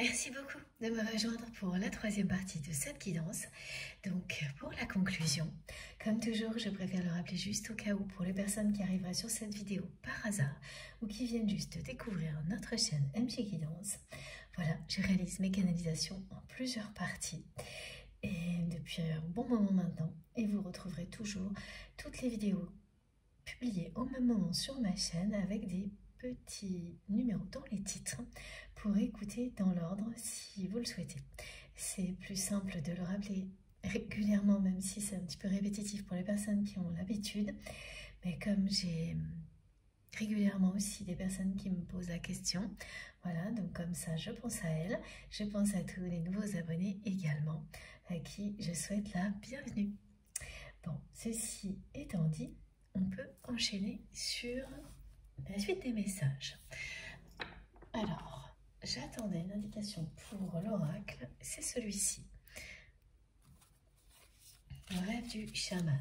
Merci beaucoup de me rejoindre pour la troisième partie de cette guidance. Donc pour la conclusion, comme toujours, je préfère le rappeler juste au cas où pour les personnes qui arriveraient sur cette vidéo par hasard ou qui viennent juste de découvrir notre chaîne MJ Guidance. Voilà, je réalise mes canalisations en plusieurs parties et depuis un bon moment maintenant, et vous retrouverez toujours toutes les vidéos publiées au même moment sur ma chaîne avec des petits numéros dans les titres pour écouter dans l'ordre si vous le souhaitez. C'est plus simple de le rappeler régulièrement, même si c'est un petit peu répétitif pour les personnes qui ont l'habitude, mais comme j'ai régulièrement aussi des personnes qui me posent la question, voilà, donc comme ça je pense à elles, je pense à tous les nouveaux abonnés également, à qui je souhaite la bienvenue. Bon, ceci étant dit, on peut enchaîner sur la suite des messages. Alors, j'attendais une indication pour l'oracle, c'est celui-ci. Le rêve du chaman.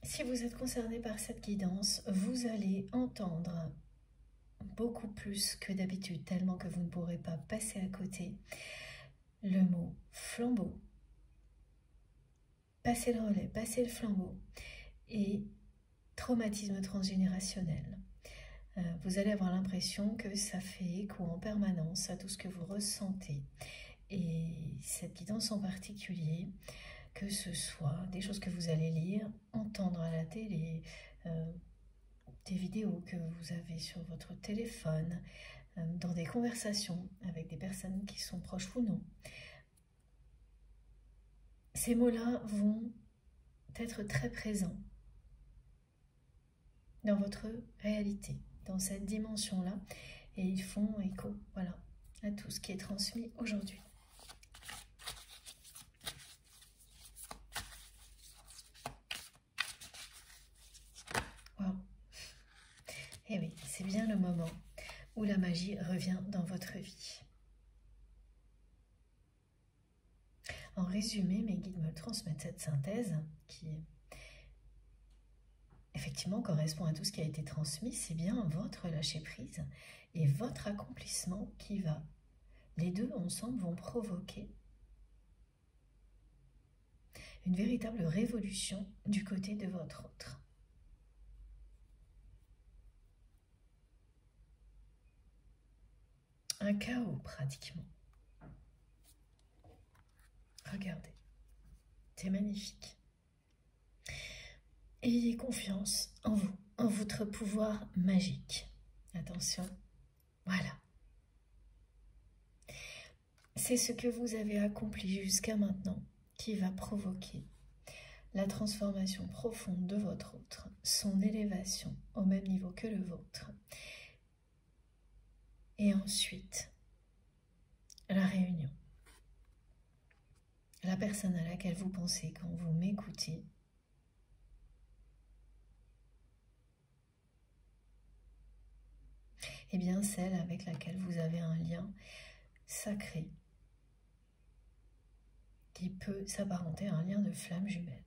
Si vous êtes concerné par cette guidance, vous allez entendre beaucoup plus que d'habitude, tellement que vous ne pourrez pas passer à côté, le mot flambeau. Passer le relais, passer le flambeau et traumatisme transgénérationnel. Vous allez avoir l'impression que ça fait écho en permanence à tout ce que vous ressentez. Et cette guidance en particulier, que ce soit des choses que vous allez lire, entendre à la télé, des vidéos que vous avez sur votre téléphone, dans des conversations avec des personnes qui sont proches ou non. Ces mots-là vont être très présents dans votre réalité, dans cette dimension-là, et ils font écho, voilà, à tout ce qui est transmis aujourd'hui. Wow. Et oui, c'est bien le moment où la magie revient dans votre vie. En résumé, mes guides me transmettent cette synthèse qui effectivement correspond à tout ce qui a été transmis. C'est bien votre lâcher-prise et votre accomplissement qui va. Les deux ensemble vont provoquer une véritable révolution du côté de votre autre. Un chaos pratiquement. Regardez, c'est magnifique. Ayez confiance en vous, en votre pouvoir magique. Attention, voilà. C'est ce que vous avez accompli jusqu'à maintenant qui va provoquer la transformation profonde de votre autre, son élévation au même niveau que le vôtre. Et ensuite, la réunion. La personne à laquelle vous pensez quand vous m'écoutez, et bien celle avec laquelle vous avez un lien sacré qui peut s'apparenter à un lien de flamme jumelle.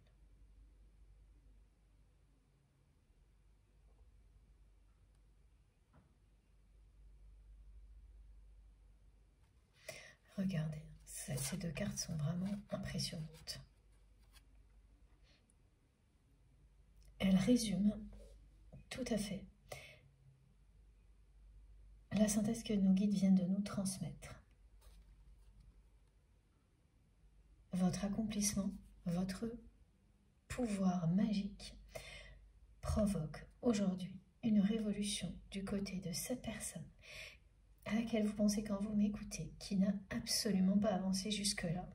Regardez, ces deux cartes sont vraiment impressionnantes. Elles résument tout à fait la synthèse que nos guides viennent de nous transmettre. Votre accomplissement, votre pouvoir magique provoque aujourd'hui une révolution du côté de cette personne à laquelle vous pensez quand vous m'écoutez, qui n'a absolument pas avancé jusque-là,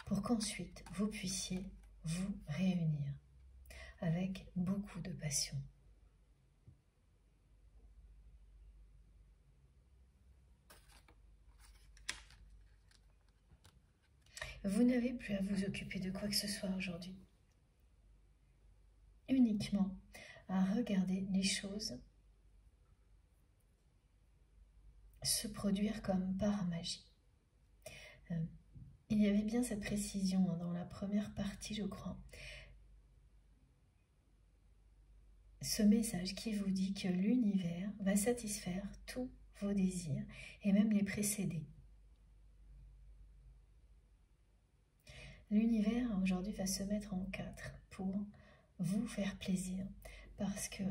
pour qu'ensuite vous puissiez vous réunir avec beaucoup de passion. Vous n'avez plus à vous occuper de quoi que ce soit aujourd'hui. Uniquement à regarder les choses se produire comme par magie. Il y avait bien cette précision dans la première partie, je crois. ce message qui vous dit que l'univers va satisfaire tous vos désirs et même les précéder. L'univers aujourd'hui va se mettre en 4 pour vous faire plaisir parce que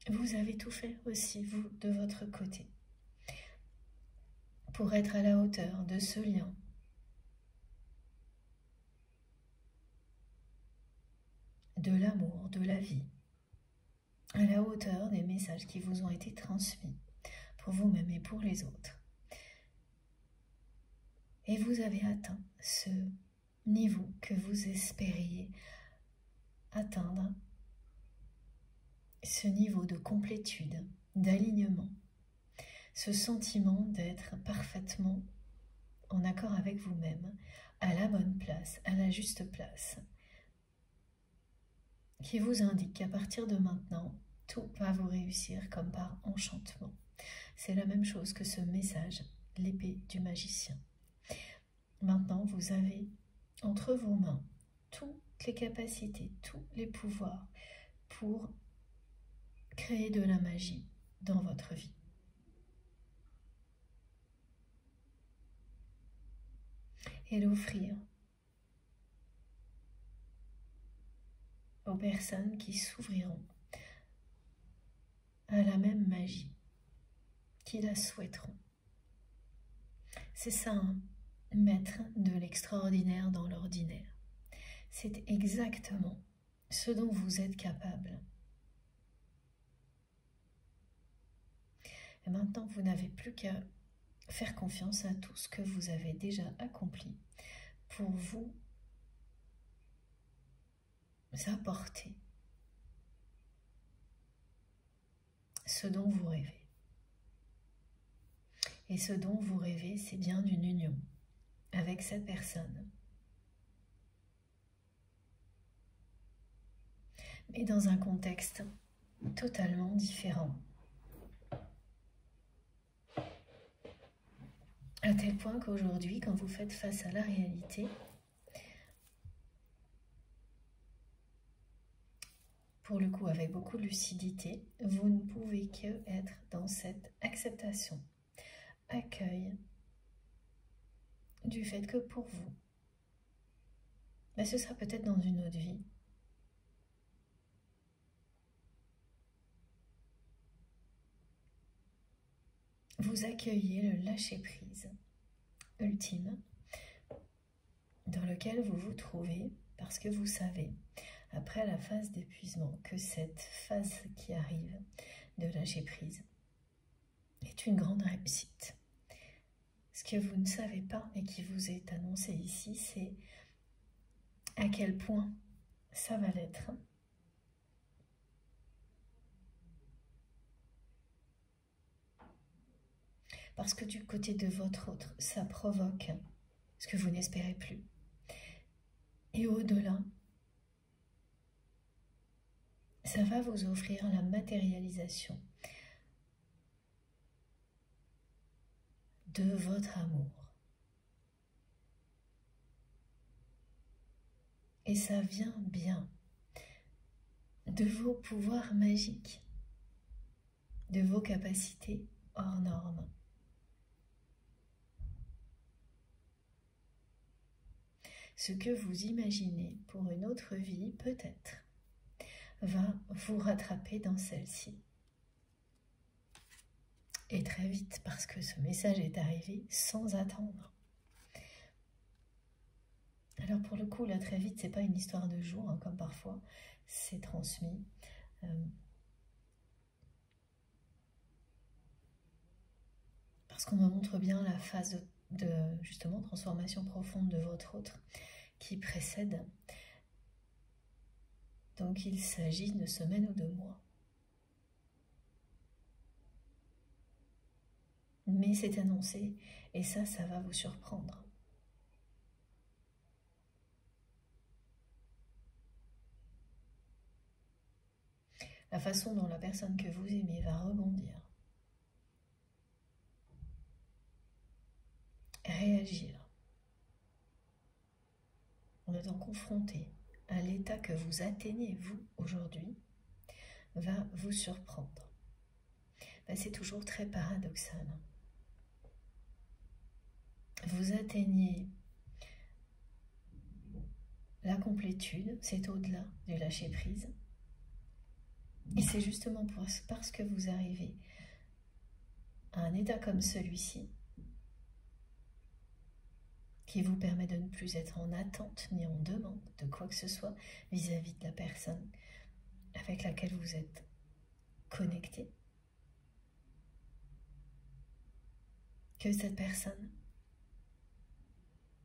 vous avez tout fait aussi, vous, de votre côté, pour être à la hauteur de ce lien. De l'amour, de la vie, à la hauteur des messages qui vous ont été transmis pour vous-même et pour les autres. Et vous avez atteint ce niveau que vous espériez atteindre, ce niveau de complétude, d'alignement, ce sentiment d'être parfaitement en accord avec vous-même, à la bonne place, à la juste place, qui vous indique qu'à partir de maintenant, tout va vous réussir comme par enchantement. C'est la même chose que ce message, l'épée du magicien. Maintenant, vous avez entre vos mains toutes les capacités, tous les pouvoirs pour créer de la magie dans votre vie. Et l'offrir aux personnes qui s'ouvriront à la même magie, qui la souhaiteront. C'est ça, hein, mettre de l'extraordinaire dans l'ordinaire. C'est exactement ce dont vous êtes capable. Et maintenant, vous n'avez plus qu'à faire confiance à tout ce que vous avez déjà accompli pour vous apporter ce dont vous rêvez. Et ce dont vous rêvez, c'est bien d'une union avec cette personne. Mais dans un contexte totalement différent. À tel point qu'aujourd'hui, quand vous faites face à la réalité, pour le coup avec beaucoup de lucidité, vous ne pouvez que être dans cette acceptation, accueil du fait que pour vous, ce sera peut-être dans une autre vie. Vous accueillez le lâcher-prise ultime dans lequel vous vous trouvez parce que vous savez, après la phase d'épuisement, que cette phase qui arrive de lâcher-prise est une grande réussite. Ce que vous ne savez pas et qui vous est annoncé ici, c'est à quel point ça va l'être. Parce que du côté de votre autre, ça provoque ce que vous n'espérez plus. Et au-delà, ça va vous offrir la matérialisation de votre amour. Et ça vient bien de vos pouvoirs magiques, de vos capacités hors normes. Ce que vous imaginez pour une autre vie, peut-être, va vous rattraper dans celle-ci. Et très vite, parce que ce message est arrivé sans attendre. Alors pour le coup, là, très vite, c'est pas une histoire de jour, hein, comme parfois c'est transmis. Parce qu'on me montre bien la phase de justement transformation profonde de votre autre qui précède. Donc il s'agit de semaines ou de mois. Mais c'est annoncé et ça va vous surprendre. La façon dont la personne que vous aimez va rebondir, réagir. On en étant confronté à l'état que vous atteignez, vous, aujourd'hui, va vous surprendre. Ben, c'est toujours très paradoxal. Vous atteignez la complétude, c'est au-delà du lâcher-prise. Et c'est justement parce que vous arrivez à un état comme celui-ci qui vous permet de ne plus être en attente ni en demande de quoi que ce soit vis-à-vis de la personne avec laquelle vous êtes connecté, que cette personne,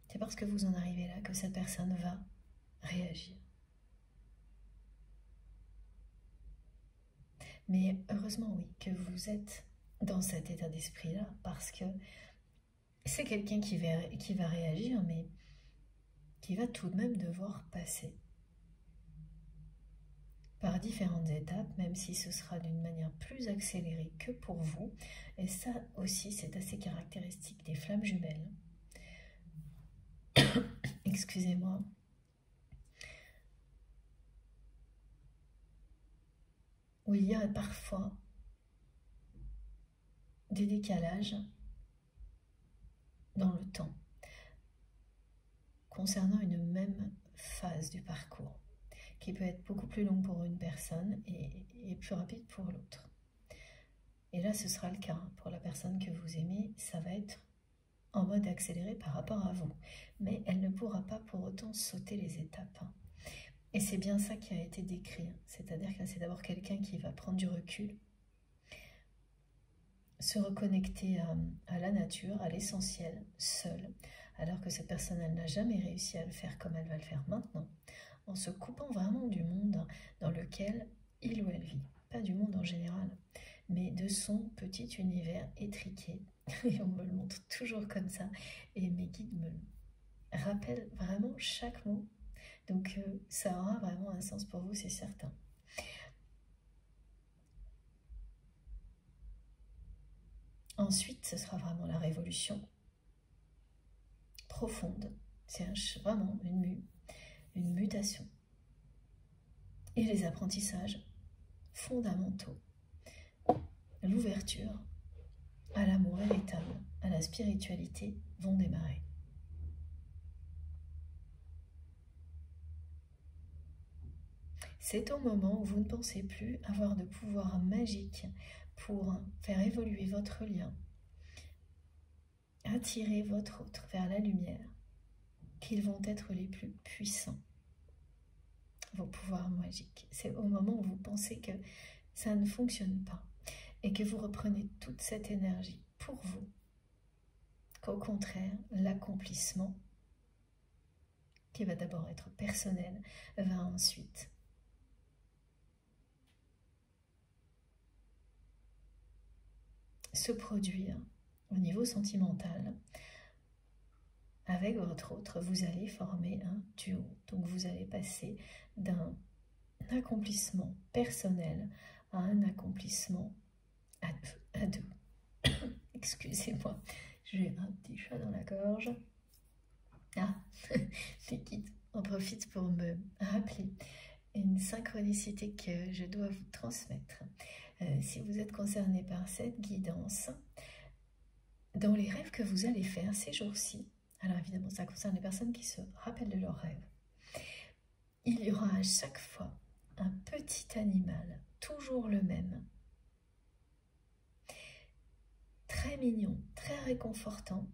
c'est parce que vous en arrivez là que cette personne va réagir. Mais heureusement, oui, que vous êtes dans cet état d'esprit-là, parce que c'est quelqu'un qui va réagir, mais qui va tout de même devoir passer par différentes étapes, même si ce sera d'une manière plus accélérée que pour vous. Et ça aussi, c'est assez caractéristique des flammes jumelles. Excusez-moi. Où il y a parfois des décalages dans le temps concernant une même phase du parcours, qui peut être beaucoup plus longue pour une personne et plus rapide pour l'autre. Et là, ce sera le cas pour la personne que vous aimez, ça va être en mode accéléré par rapport à vous. Mais elle ne pourra pas pour autant sauter les étapes. Et c'est bien ça qui a été décrit. C'est-à-dire que c'est d'abord quelqu'un qui va prendre du recul, se reconnecter à la nature, à l'essentiel, seul, alors que cette personne, elle n'a jamais réussi à le faire comme elle va le faire maintenant, en se coupant vraiment du monde dans lequel il ou elle vit. Pas du monde en général, mais de son petit univers étriqué. Et on me le montre toujours comme ça. Et mes guides me rappellent vraiment chaque mot. Donc ça aura vraiment un sens pour vous, c'est certain. Ensuite, ce sera vraiment la révolution profonde. C'est vraiment une mutation. Et les apprentissages fondamentaux. L'ouverture à l'amour véritable, à la spiritualité vont démarrer. C'est au moment où vous ne pensez plus avoir de pouvoir magique pour faire évoluer votre lien, attirer votre autre vers la lumière, qu'ils vont être les plus puissants, vos pouvoirs magiques. C'est au moment où vous pensez que ça ne fonctionne pas et que vous reprenez toute cette énergie pour vous, qu'au contraire, l'accomplissement, qui va d'abord être personnel, va ensuite se produire au niveau sentimental. Avec votre autre, vous allez former un duo. Donc vous allez passer d'un accomplissement personnel à un accomplissement à deux. Excusez-moi, j'ai un petit chat dans la gorge. Ah, les guides en profitent pour me rappeler une synchronicité que je dois vous transmettre. Si vous êtes concerné par cette guidance, dans les rêves que vous allez faire ces jours-ci, alors évidemment ça concerne les personnes qui se rappellent de leurs rêves, il y aura à chaque fois un petit animal, toujours le même, très mignon, très réconfortant,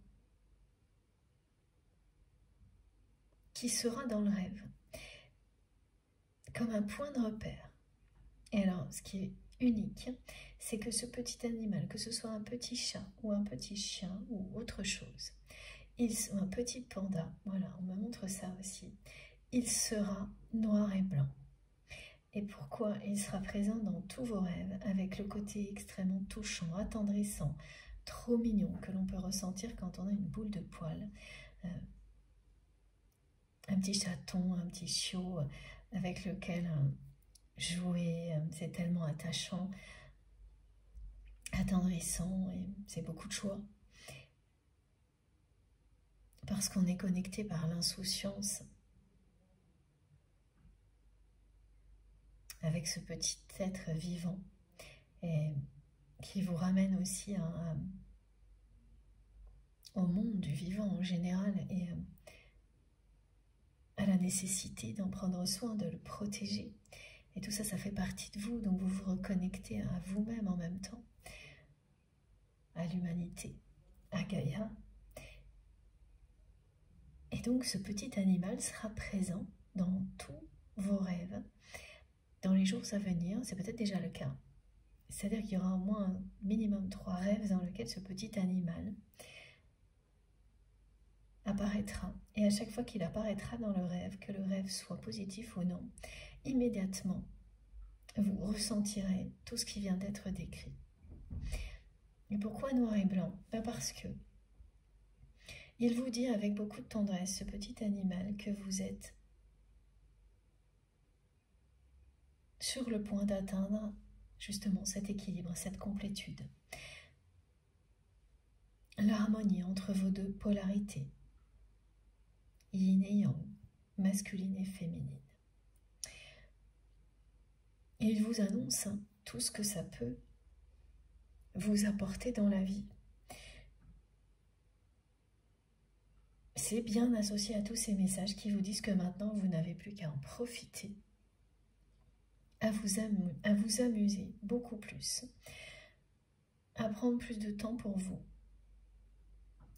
qui sera dans le rêve, comme un point de repère. Et alors, ce qui est unique, c'est que ce petit animal, que ce soit un petit chat ou un petit chien ou autre chose, un petit panda, voilà, on me montre ça aussi, il sera noir et blanc. Et pourquoi il sera présent dans tous vos rêves, avec le côté extrêmement touchant, attendrissant, trop mignon, que l'on peut ressentir quand on a une boule de poil, un petit chaton, un petit chiot avec lequel jouer, c'est tellement attachant, attendrissant, et c'est beaucoup de choix. Parce qu'on est connecté par l'insouciance avec ce petit être vivant et qui vous ramène aussi au monde du vivant en général et à la nécessité d'en prendre soin, de le protéger. Et tout ça, ça fait partie de vous, donc vous vous reconnectez à vous-même en même temps, à l'humanité, à Gaïa. Et donc ce petit animal sera présent dans tous vos rêves, dans les jours à venir, c'est peut-être déjà le cas. C'est-à-dire qu'il y aura au moins un minimum 3 rêves dans lesquels ce petit animal apparaîtra. Et à chaque fois qu'il apparaîtra dans le rêve, que le rêve soit positif ou non, immédiatement, vous ressentirez tout ce qui vient d'être décrit. Et pourquoi noir et blanc? Parce que il vous dit avec beaucoup de tendresse, ce petit animal, que vous êtes sur le point d'atteindre justement cet équilibre, cette complétude. L'harmonie entre vos deux polarités, yin et yang, masculine et féminine. Et il vous annonce tout ce que ça peut vous apporter dans la vie. C'est bien associé à tous ces messages qui vous disent que maintenant vous n'avez plus qu'à en profiter, à vous amuser beaucoup plus, à prendre plus de temps pour vous.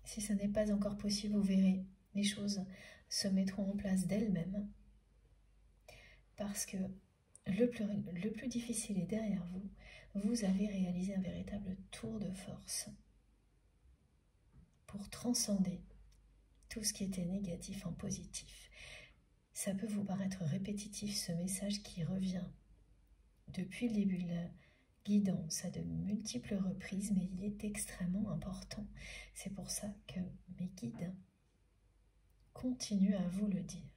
Si ce n'est pas encore possible, vous verrez, les choses se mettront en place d'elles-mêmes, parce que le plus difficile est derrière vous. Vous avez réalisé un véritable tour de force pour transcender tout ce qui était négatif en positif. Ça peut vous paraître répétitif, ce message qui revient depuis le début de la guidance à de multiples reprises, mais il est extrêmement important. C'est pour ça que mes guides continuent à vous le dire.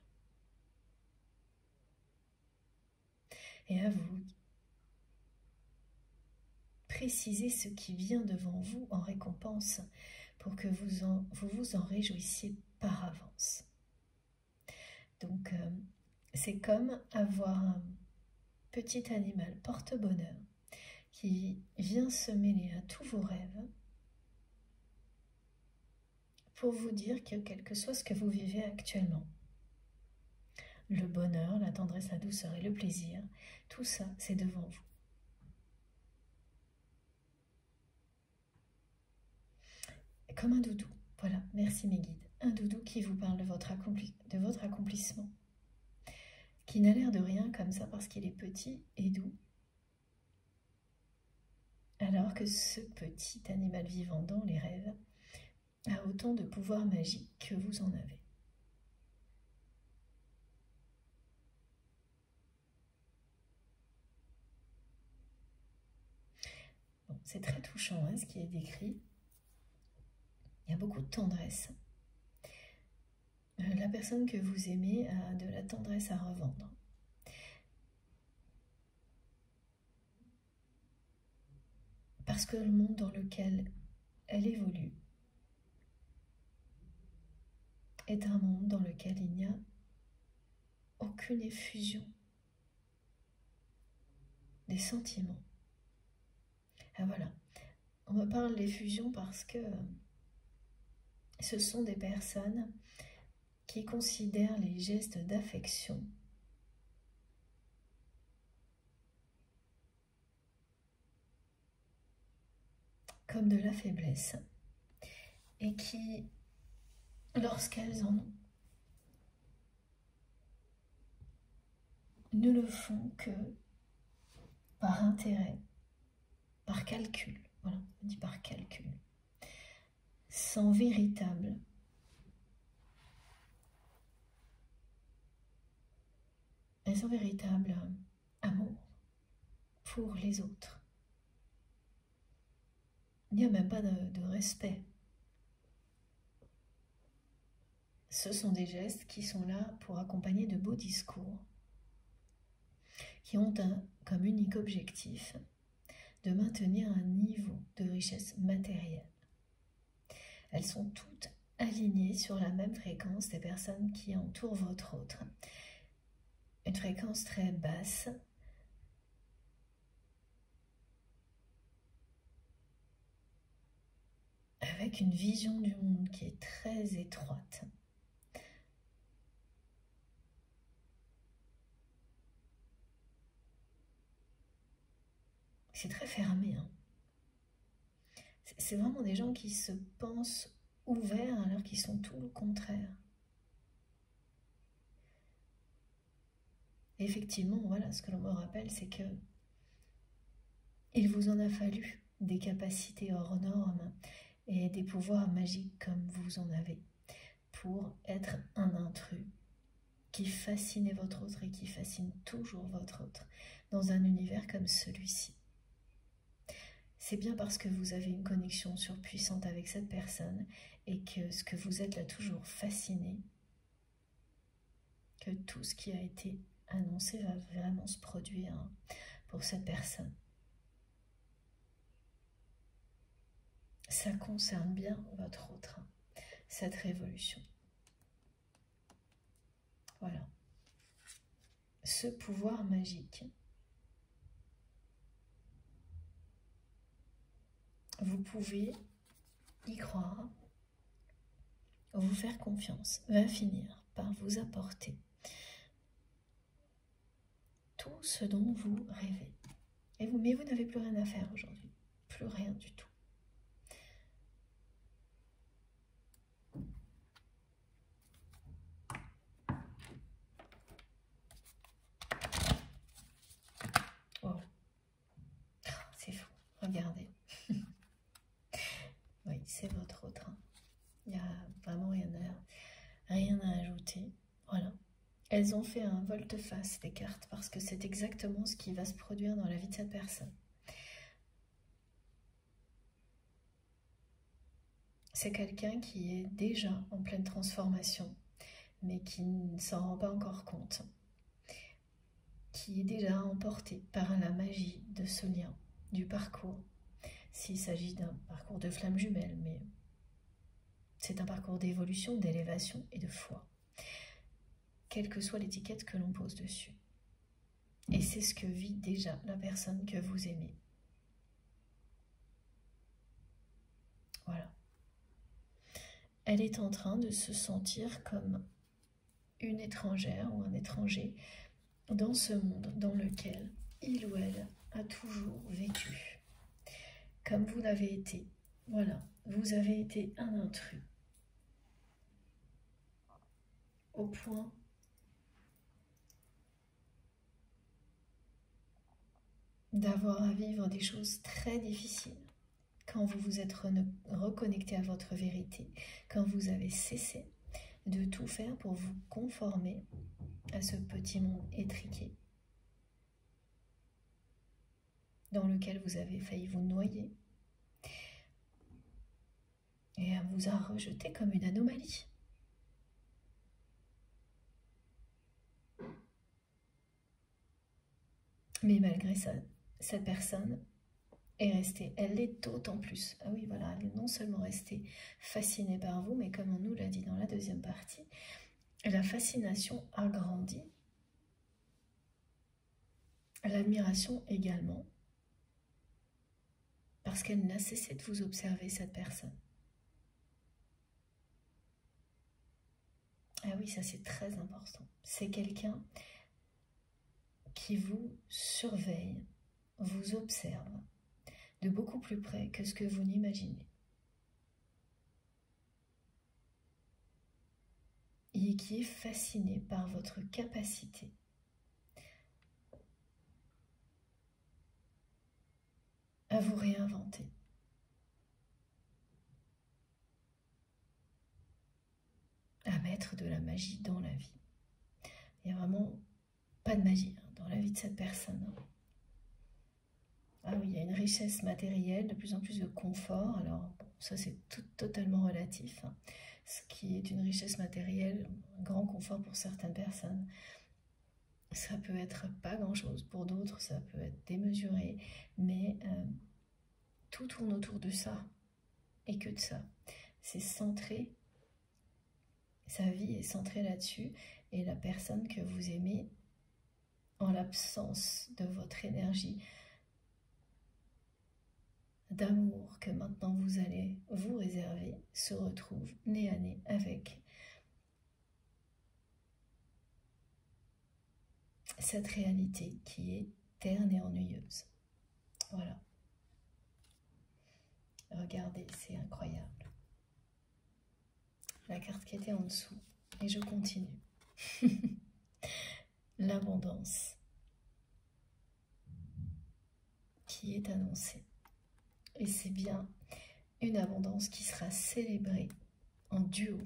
Et à vous préciser ce qui vient devant vous en récompense pour que vous vous en réjouissiez par avance. Donc, c'est comme avoir un petit animal porte-bonheur qui vient se mêler à tous vos rêves pour vous dire que quel que soit ce que vous vivez actuellement, le bonheur, la tendresse, la douceur et le plaisir, tout ça, c'est devant vous. Comme un doudou, voilà, merci mes guides. Un doudou qui vous parle de votre accomplissement, qui n'a l'air de rien comme ça parce qu'il est petit et doux, alors que ce petit animal vivant dans les rêves a autant de pouvoir magique que vous en avez. Bon, c'est très touchant hein, ce qui est décrit. Il y a beaucoup de tendresse. La personne que vous aimez a de la tendresse à revendre. Parce que le monde dans lequel elle évolue est un monde dans lequel il n'y a aucune effusion des sentiments. Ah voilà, on me parle d'effusion parce que ce sont des personnes qui considèrent les gestes d'affection comme de la faiblesse et qui, lorsqu'elles en ont, ne le font que par intérêt, par calcul, voilà, on dit par calcul, sans véritable amour pour les autres. Il n'y a même pas de respect. Ce sont des gestes qui sont là pour accompagner de beaux discours, qui ont comme unique objectif de maintenir un niveau de richesse matérielle. Elles sont toutes alignées sur la même fréquence des personnes qui entourent votre autre. Une fréquence très basse, une vision du monde qui est très étroite. C'est très fermé, hein. C'est vraiment des gens qui se pensent ouverts alors qu'ils sont tout le contraire. Et effectivement, voilà, ce que l'on me rappelle, c'est que il vous en a fallu des capacités hors normes et des pouvoirs magiques comme vous en avez pour être un intrus qui fascinait votre autre et qui fascine toujours votre autre dans un univers comme celui-ci. C'est bien parce que vous avez une connexion surpuissante avec cette personne et que ce que vous êtes l'a toujours fasciné que tout ce qui a été annoncé va vraiment se produire pour cette personne. Ça concerne bien votre autre, cette révolution. Voilà. Ce pouvoir magique, vous pouvez y croire, vous faire confiance, va finir par vous apporter tout ce dont vous rêvez. Mais vous n'avez plus rien à faire aujourd'hui, plus rien du tout. Oh, c'est fou, regardez. Oui, c'est votre autre. Il n'y a vraiment rien à ajouter. Voilà. Elles ont fait un volte-face des cartes parce que c'est exactement ce qui va se produire dans la vie de cette personne. C'est quelqu'un qui est déjà en pleine transformation, mais qui ne s'en rend pas encore compte, qui est déjà emporté par la magie de ce lien, du parcours, s'il s'agit d'un parcours de flamme jumelle, mais c'est un parcours d'évolution, d'élévation et de foi, quelle que soit l'étiquette que l'on pose dessus. Et c'est ce que vit déjà la personne que vous aimez. Voilà. Elle est en train de se sentir comme une étrangère ou un étranger dans ce monde dans lequel il ou elle a toujours vécu. Comme vous l'avez été. Voilà, vous avez été un intrus. Au point d'avoir à vivre des choses très difficiles quand vous vous êtes reconnecté à votre vérité, quand vous avez cessé de tout faire pour vous conformer à ce petit monde étriqué dans lequel vous avez failli vous noyer et vous a rejeté comme une anomalie. Mais malgré ça, cette personne est restée, elle l'est d'autant plus. Ah oui, voilà, elle est non seulement restée fascinée par vous, mais comme on nous l'a dit dans la deuxième partie, la fascination a grandi, l'admiration également, parce qu'elle n'a cessé de vous observer, cette personne. Ah oui, ça c'est très important. C'est quelqu'un qui vous surveille, vous observe de beaucoup plus près que ce que vous n'imaginez. Et qui est fasciné par votre capacité à vous réinventer. À mettre de la magie dans la vie. Il n'y a vraiment pas de magie dans la vie de cette personne. Ah oui, il y a une richesse matérielle, de plus en plus de confort. Alors, bon, ça c'est totalement relatif. Ce qui est une richesse matérielle, un grand confort pour certaines personnes, ça peut être pas grand-chose. Pour d'autres, ça peut être démesuré. Mais tout tourne autour de ça. Et que de ça. C'est centré. Sa vie est centrée là-dessus. Et la personne que vous aimez, en l'absence de votre énergie, d'amour que maintenant vous allez vous réserver se retrouve nez à nez avec cette réalité qui est terne et ennuyeuse. Voilà. Regardez, c'est incroyable. La carte qui était en dessous. Et je continue. L'abondance qui est annoncée. Et c'est bien une abondance qui sera célébrée en duo.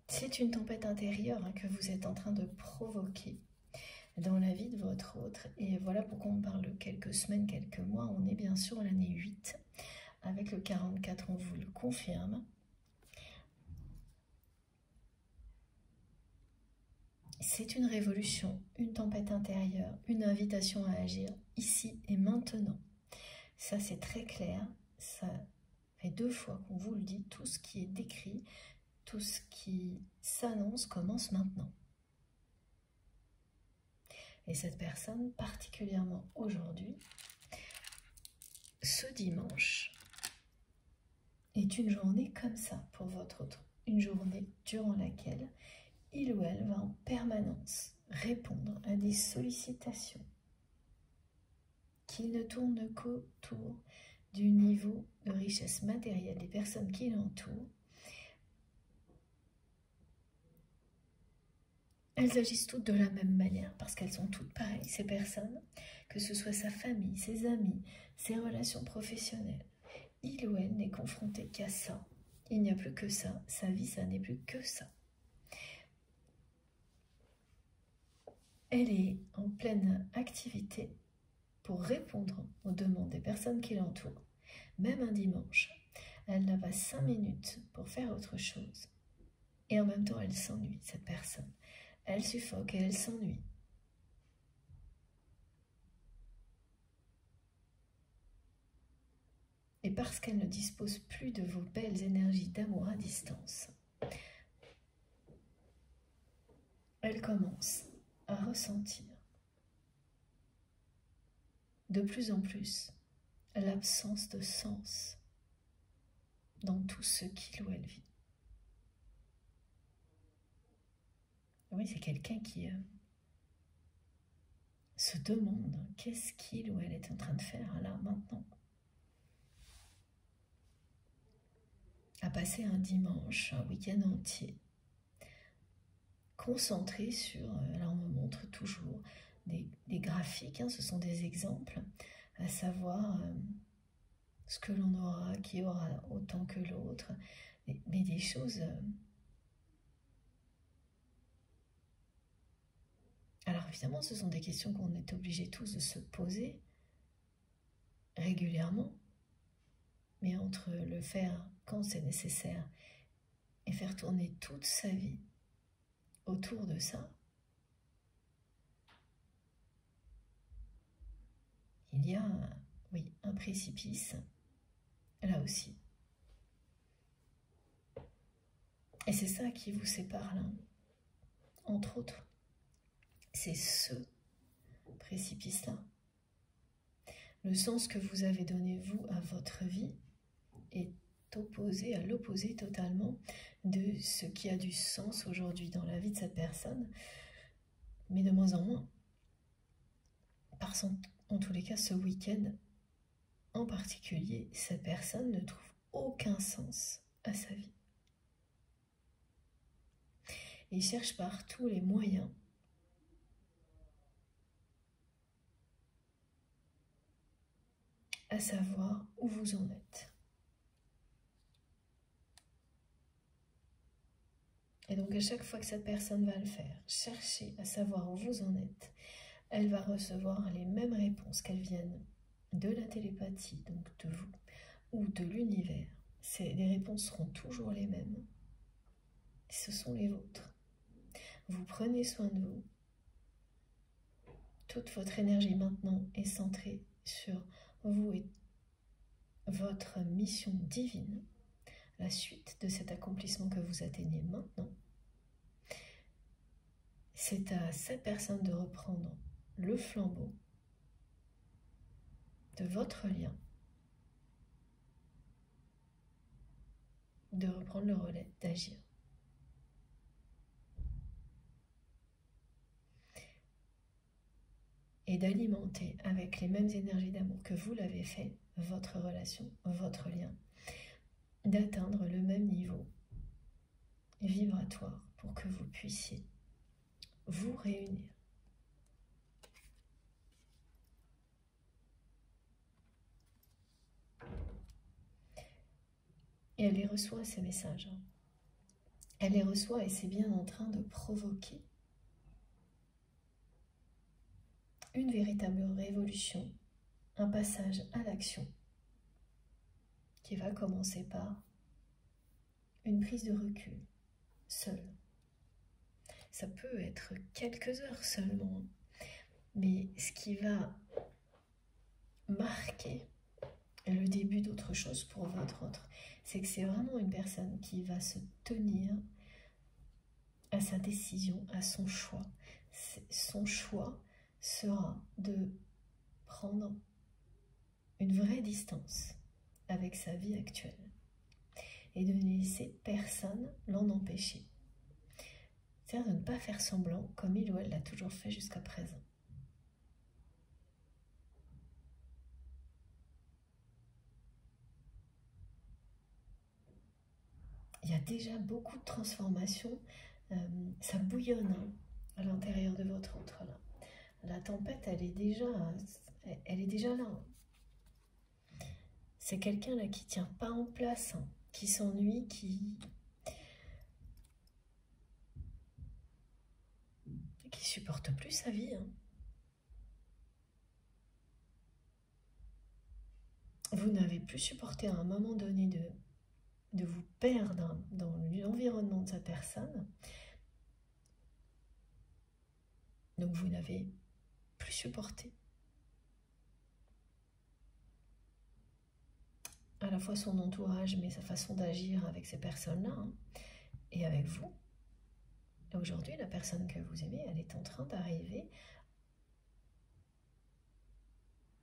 C'est une tempête intérieure que vous êtes en train de provoquer dans la vie de votre autre. Et voilà pourquoi on parle de quelques semaines, quelques mois. On est bien sûr à l'année 8. Avec le 44, on vous le confirme. C'est une révolution, une tempête intérieure, une invitation à agir ici et maintenant. Ça, c'est très clair. Ça fait 2 fois qu'on vous le dit. Tout ce qui est décrit, tout ce qui s'annonce commence maintenant. Et cette personne, particulièrement aujourd'hui, ce dimanche, est une journée comme ça pour votre autre. Une journée durant laquelle il ou elle va en permanence répondre à des sollicitations qui ne tournent qu'autour du niveau de richesse matérielle des personnes qui l'entourent. Elles agissent toutes de la même manière parce qu'elles sont toutes pareilles, ces personnes, que ce soit sa famille, ses amis, ses relations professionnelles. Il ou elle n'est confronté qu'à ça. Il n'y a plus que ça. Sa vie, ça n'est plus que ça. Elle est en pleine activité pour répondre aux demandes des personnes qui l'entourent. Même un dimanche, elle n'a pas 5 minutes pour faire autre chose. Et en même temps, elle s'ennuie, cette personne. Elle suffoque et elle s'ennuie. Et parce qu'elle ne dispose plus de vos belles énergies d'amour à distance, elle commence à ressentir de plus en plus l'absence de sens dans tout ce qu'il ou elle vit. Oui, c'est quelqu'un qui se demande qu'est-ce qu'il ou elle est en train de faire là, maintenant. À passer un dimanche, un week-end entier, concentré sur, là on me montre toujours des graphiques, ce sont des exemples, à savoir ce que l'on aura, qui aura autant que l'autre, mais des choses... Alors évidemment, ce sont des questions qu'on est obligés tous de se poser régulièrement, mais entre le faire quand c'est nécessaire et faire tourner toute sa vie autour de ça, il y a, oui, un précipice, là aussi. Et c'est ça qui vous sépare là, entre autres. C'est ce précipice-là. Le sens que vous avez donné, vous, à votre vie est opposé à l'opposé totalement de ce qui a du sens aujourd'hui dans la vie de cette personne, mais de moins en moins. Parce en tous les cas, ce week-end en particulier, cette personne ne trouve aucun sens à sa vie. Il cherche par tous les moyens à savoir où vous en êtes. Et donc à chaque fois que cette personne va le faire, chercher à savoir où vous en êtes, elle va recevoir les mêmes réponses, qu'elles viennent de la télépathie, donc de vous, ou de l'univers. Les réponses seront toujours les mêmes. Ce sont les vôtres. Vous prenez soin de vous. Toute votre énergie maintenant est centrée sur vous et votre mission divine, la suite de cet accomplissement que vous atteignez maintenant. c'est à cette personne de reprendre le flambeau de votre lien, de reprendre le relais, d'agir. Et d'alimenter avec les mêmes énergies d'amour que vous l'avez fait, votre relation, votre lien, d'atteindre le même niveau vibratoire pour que vous puissiez vous réunir. Et elle les reçoit, ces messages. Elle les reçoit et c'est bien en train de provoquer une véritable révolution, un passage à l'action qui va commencer par une prise de recul, seule. Ça peut être quelques heures seulement, mais ce qui va marquer le début d'autre chose pour votre autre, c'est que c'est vraiment une personne qui va se tenir à sa décision, à son choix. Son choix sera de prendre une vraie distance avec sa vie actuelle et de ne laisser personne l'en empêcher. C'est-à-dire de ne pas faire semblant comme il ou elle l'a toujours fait jusqu'à présent. Il y a déjà beaucoup de transformations, ça bouillonne à l'intérieur de votre autre là. La tempête, elle est déjà là. C'est quelqu'un là qui tient pas en place, qui s'ennuie, qui supporte plus sa vie. Vous n'avez plus supporté à un moment donné de vous perdre dans l'environnement de cette personne. Donc vous n'avez plus supporté. À la fois son entourage, mais sa façon d'agir avec ces personnes-là, et avec vous. Et aujourd'hui, la personne que vous aimez, elle est en train d'arriver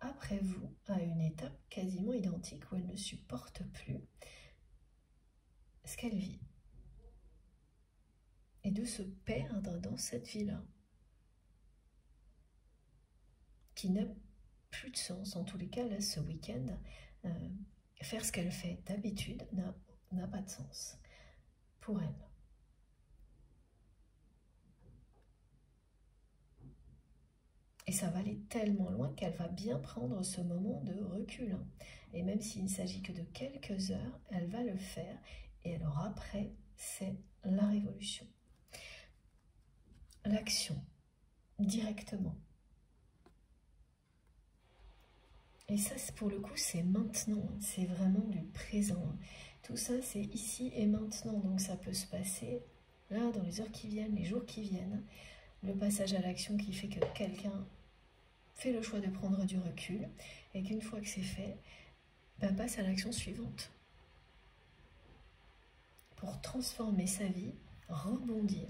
après vous à une étape quasiment identique où elle ne supporte plus ce qu'elle vit. Et de se perdre dans cette vie-là, qui n'a plus de sens. En tous les cas, là, ce week-end, faire ce qu'elle fait d'habitude n'a pas de sens pour elle. Et ça va aller tellement loin qu'elle va bien prendre ce moment de recul. Et même s'il ne s'agit que de quelques heures, elle va le faire. Et alors après, c'est la révolution. L'action, directement. Et ça, pour le coup, c'est maintenant. C'est vraiment du présent. Tout ça, c'est ici et maintenant. Donc ça peut se passer là, dans les heures qui viennent, les jours qui viennent. Le passage à l'action qui fait que quelqu'un fait le choix de prendre du recul et qu'une fois que c'est fait, passe à l'action suivante pour transformer sa vie, rebondir,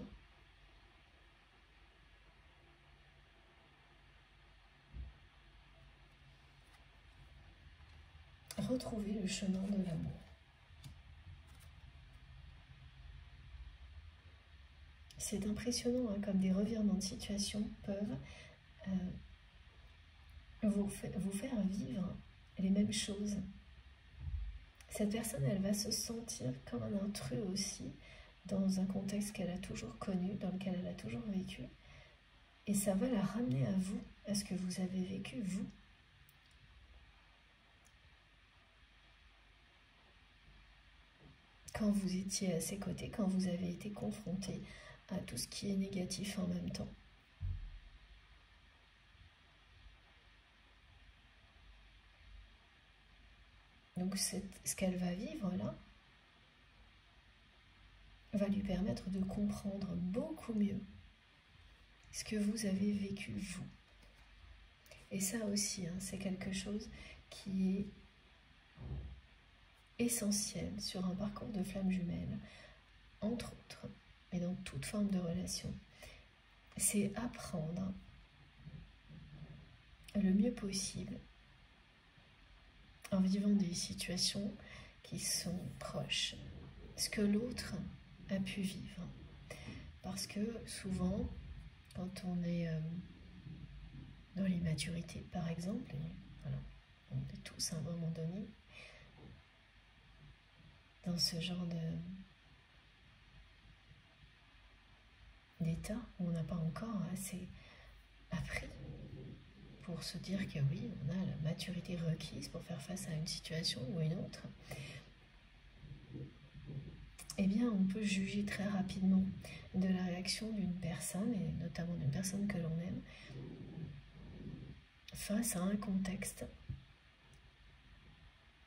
retrouver le chemin de l'amour. C'est impressionnant comme des revirements de situation peuvent vous faire vivre les mêmes choses. Cette personne, elle va se sentir comme un intrus aussi dans un contexte qu'elle a toujours connu, dans lequel elle a toujours vécu. Et ça va la ramener à vous, à ce que vous avez vécu, vous. Quand vous étiez à ses côtés, quand vous avez été confronté à tout ce qui est négatif en même temps. Donc ce qu'elle va vivre là va lui permettre de comprendre beaucoup mieux ce que vous avez vécu vous. Et ça aussi, c'est quelque chose qui est essentiel sur un parcours de flamme jumelle, entre autres, et dans toute forme de relation. c'est apprendre le mieux possible en vivant des situations qui sont proches, ce que l'autre a pu vivre. Parce que souvent, quand on est dans l'immaturité, par exemple, et voilà, on est tous à un moment donné dans ce genre d'état où on n'a pas encore assez appris pour se dire que oui, on a la maturité requise pour faire face à une situation ou une autre, eh bien on peut juger très rapidement de la réaction d'une personne, et notamment d'une personne que l'on aime, face à un contexte,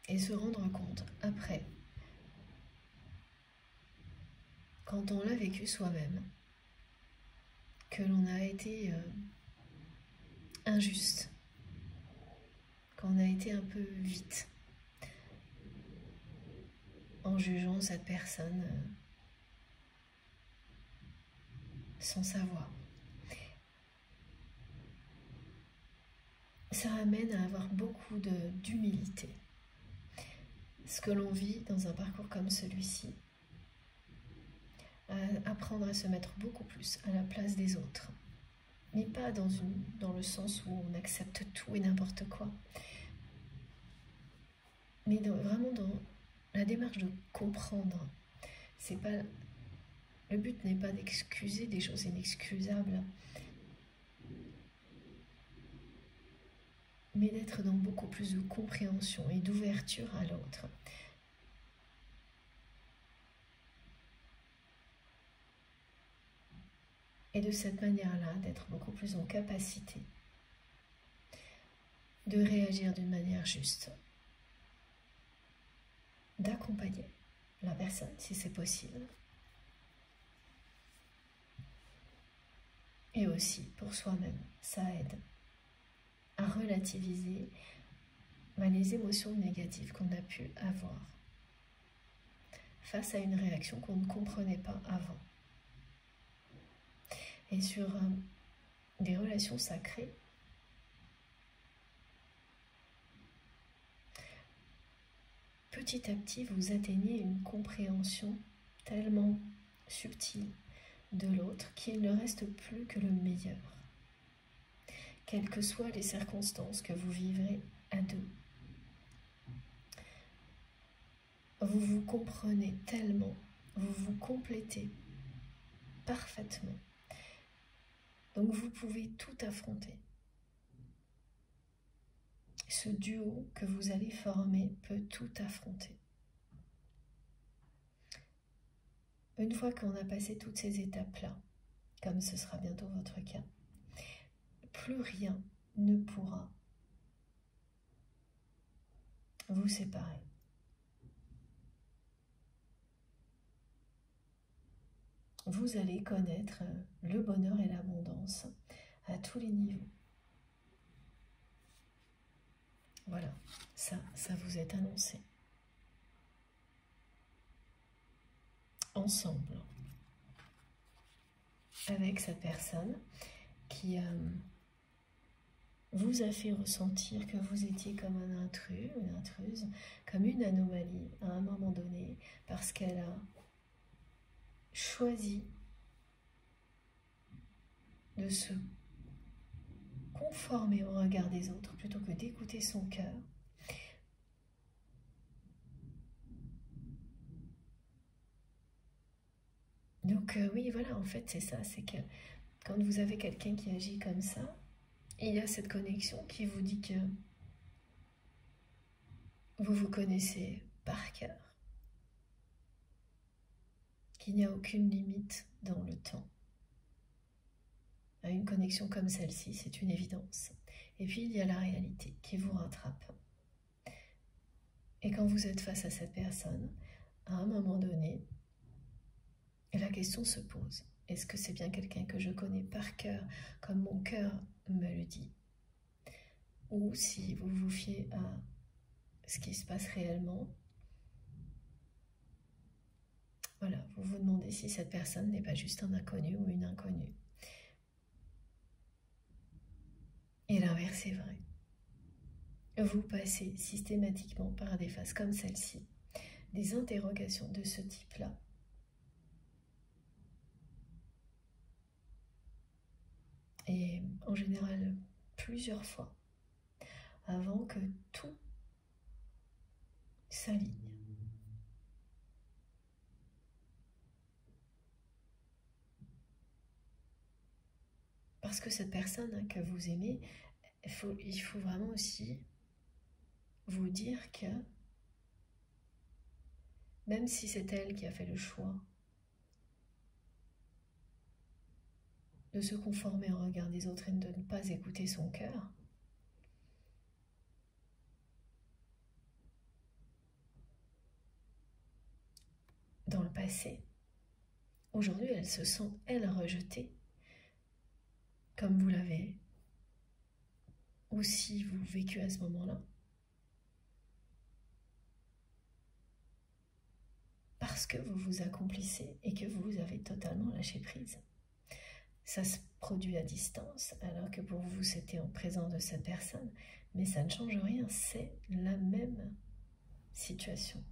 et se rendre compte après, quand on l'a vécu soi-même, que l'on a été injuste, qu'on a été un peu vite en jugeant cette personne sans savoir. Ça amène à avoir beaucoup d'humilité. Ce que l'on vit dans un parcours comme celui-ci, apprendre à se mettre beaucoup plus à la place des autres, mais pas dans le sens où on accepte tout et n'importe quoi, mais vraiment dans la démarche de comprendre. C'est pas, le but n'est pas d'excuser des choses inexcusables, mais d'être dans beaucoup plus de compréhension et d'ouverture à l'autre. Et de cette manière-là, d'être beaucoup plus en capacité de réagir d'une manière juste, d'accompagner la personne si c'est possible, et aussi pour soi-même, ça aide à relativiser les émotions négatives qu'on a pu avoir face à une réaction qu'on ne comprenait pas avant. Et sur des relations sacrées, petit à petit, vous atteignez une compréhension tellement subtile de l'autre qu'il ne reste plus que le meilleur, quelles que soient les circonstances que vous vivrez à deux. Vous vous comprenez tellement, vous vous complétez parfaitement. Donc vous pouvez tout affronter. Ce duo que vous allez former peut tout affronter. Une fois qu'on a passé toutes ces étapes-là, comme ce sera bientôt votre cas, plus rien ne pourra vous séparer. Vous allez connaître le bonheur et l'abondance à tous les niveaux. Voilà, ça vous est annoncé. Ensemble, avec cette personne qui vous a fait ressentir que vous étiez comme un intrus, une intruse, comme une anomalie à un moment donné, parce qu'elle a choisi de se conformer au regard des autres plutôt que d'écouter son cœur. Donc oui, voilà, en fait, c'est ça, c'est que quand vous avez quelqu'un qui agit comme ça, il y a cette connexion qui vous dit que vous vous connaissez par cœur, qu'il n'y a aucune limite dans le temps. À une connexion comme celle-ci, c'est une évidence. Et puis, il y a la réalité qui vous rattrape. Et quand vous êtes face à cette personne, à un moment donné, la question se pose. Est-ce que c'est bien quelqu'un que je connais par cœur, comme mon cœur me le dit? Ou si vous vous fiez à ce qui se passe réellement, voilà, vous vous demandez si cette personne n'est pas juste un inconnu ou une inconnue. c'est vrai. Vous passez systématiquement par des phases comme celle-ci, des interrogations de ce type-là. Et en général, plusieurs fois, avant que tout s'aligne. Parce que cette personne que vous aimez, il faut vraiment aussi vous dire que même si c'est elle qui a fait le choix de se conformer au regard des autres et de ne pas écouter son cœur, dans le passé, aujourd'hui elle se sent, elle, rejetée, comme vous l'avez aussi vous vécu à ce moment-là. Parce que vous vous accomplissez et que vous avez totalement lâché prise. Ça se produit à distance, alors que pour vous c'était en présence de cette personne, mais ça ne change rien, c'est la même situation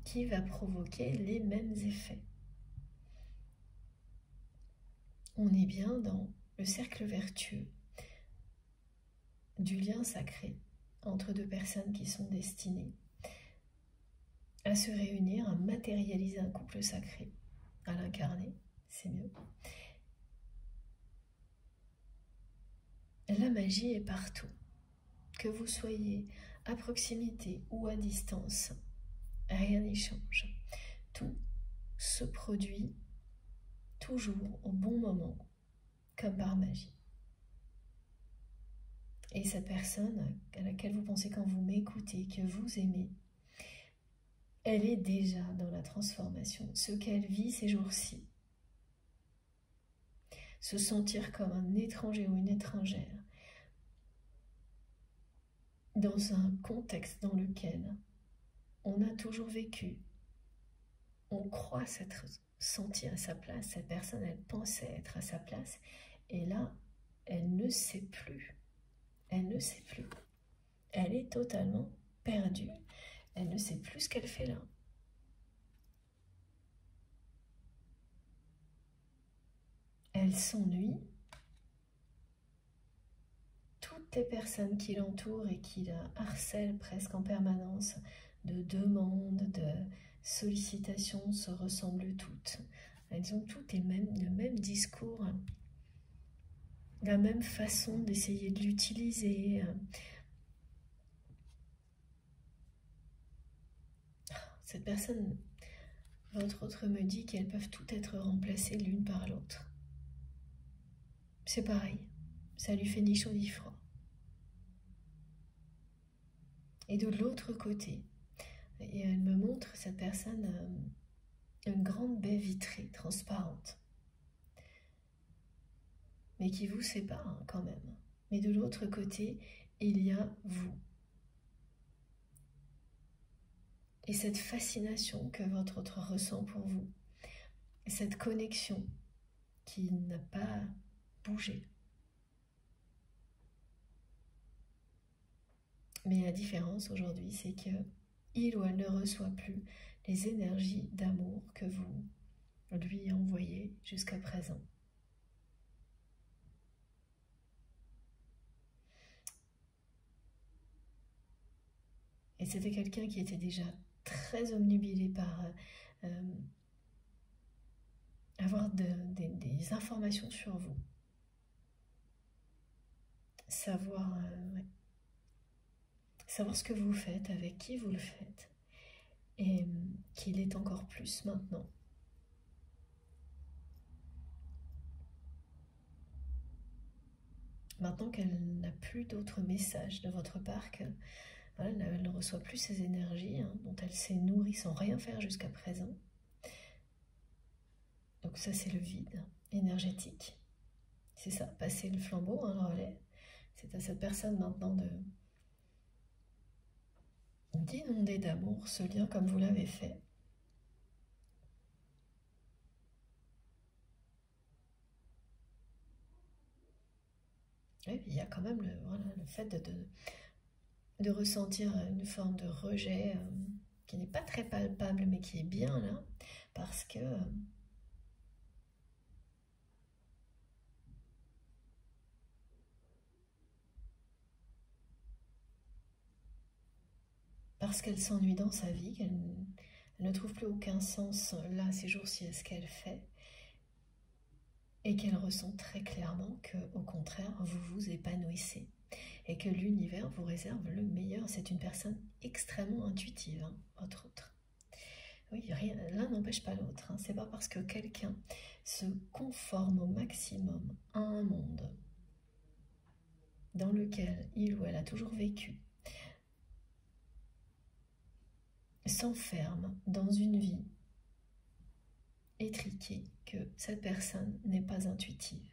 qui va provoquer les mêmes effets. On est bien dans le cercle vertueux du lien sacré entre deux personnes qui sont destinées à se réunir, à matérialiser un couple sacré, à l'incarner, c'est mieux. La magie est partout. Que vous soyez à proximité ou à distance, rien n'y change. Tout se produit toujours au bon moment, comme par magie. Et cette personne à laquelle vous pensez quand vous m'écoutez, que vous aimez, elle est déjà dans la transformation. Ce qu'elle vit ces jours-ci, se sentir comme un étranger ou une étrangère, dans un contexte dans lequel on a toujours vécu, on croit s'être senti à sa place, cette personne, elle pensait être à sa place, et là, elle ne sait plus. Elle ne sait plus. Elle est totalement perdue. Elle ne sait plus ce qu'elle fait là. Elle s'ennuie. Toutes les personnes qui l'entourent et qui la harcèlent presque en permanence de demandes, de sollicitations se ressemblent toutes. Elles ont toutes le même discours, la même façon d'essayer de l'utiliser. Cette personne, votre autre, me dit qu'elles peuvent toutes être remplacées l'une par l'autre. C'est pareil, ça lui fait ni chaud ni froid. Et de l'autre côté, et elle me montre, cette personne, une grande baie vitrée, transparente, mais qui vous sépare quand même. Mais de l'autre côté, il y a vous. Et cette fascination que votre autre ressent pour vous, cette connexion qui n'a pas bougé. Mais la différence aujourd'hui, c'est que il ou elle ne reçoit plus les énergies d'amour que vous lui envoyez jusqu'à présent. Et c'était quelqu'un qui était déjà très omnubilé par avoir des informations sur vous. Savoir, savoir ce que vous faites, avec qui vous le faites. Et qu'il est encore plus maintenant. Maintenant qu'elle n'a plus d'autres messages de votre part, voilà, elle ne reçoit plus ces énergies dont elle s'est nourrie sans rien faire jusqu'à présent. Donc ça, c'est le vide énergétique. C'est ça, passer le flambeau, le relais. C'est à cette personne maintenant d'inonder d'amour ce lien comme vous l'avez fait. Oui, il y a quand même voilà, le fait de ressentir une forme de rejet qui n'est pas très palpable, mais qui est bien là, parce que qu'elle s'ennuie dans sa vie, qu'elle ne trouve plus aucun sens là ces jours-ci à ce qu'elle fait, et qu'elle ressent très clairement que, au contraire, vous vous épanouissez et que l'univers vous réserve le meilleur. C'est une personne extrêmement intuitive, hein, entre autres. Oui, l'un n'empêche pas l'autre. Hein. C'est pas parce que quelqu'un se conforme au maximum à un monde dans lequel il ou elle a toujours vécu, s'enferme dans une vie étriquée, que cette personne n'est pas intuitive,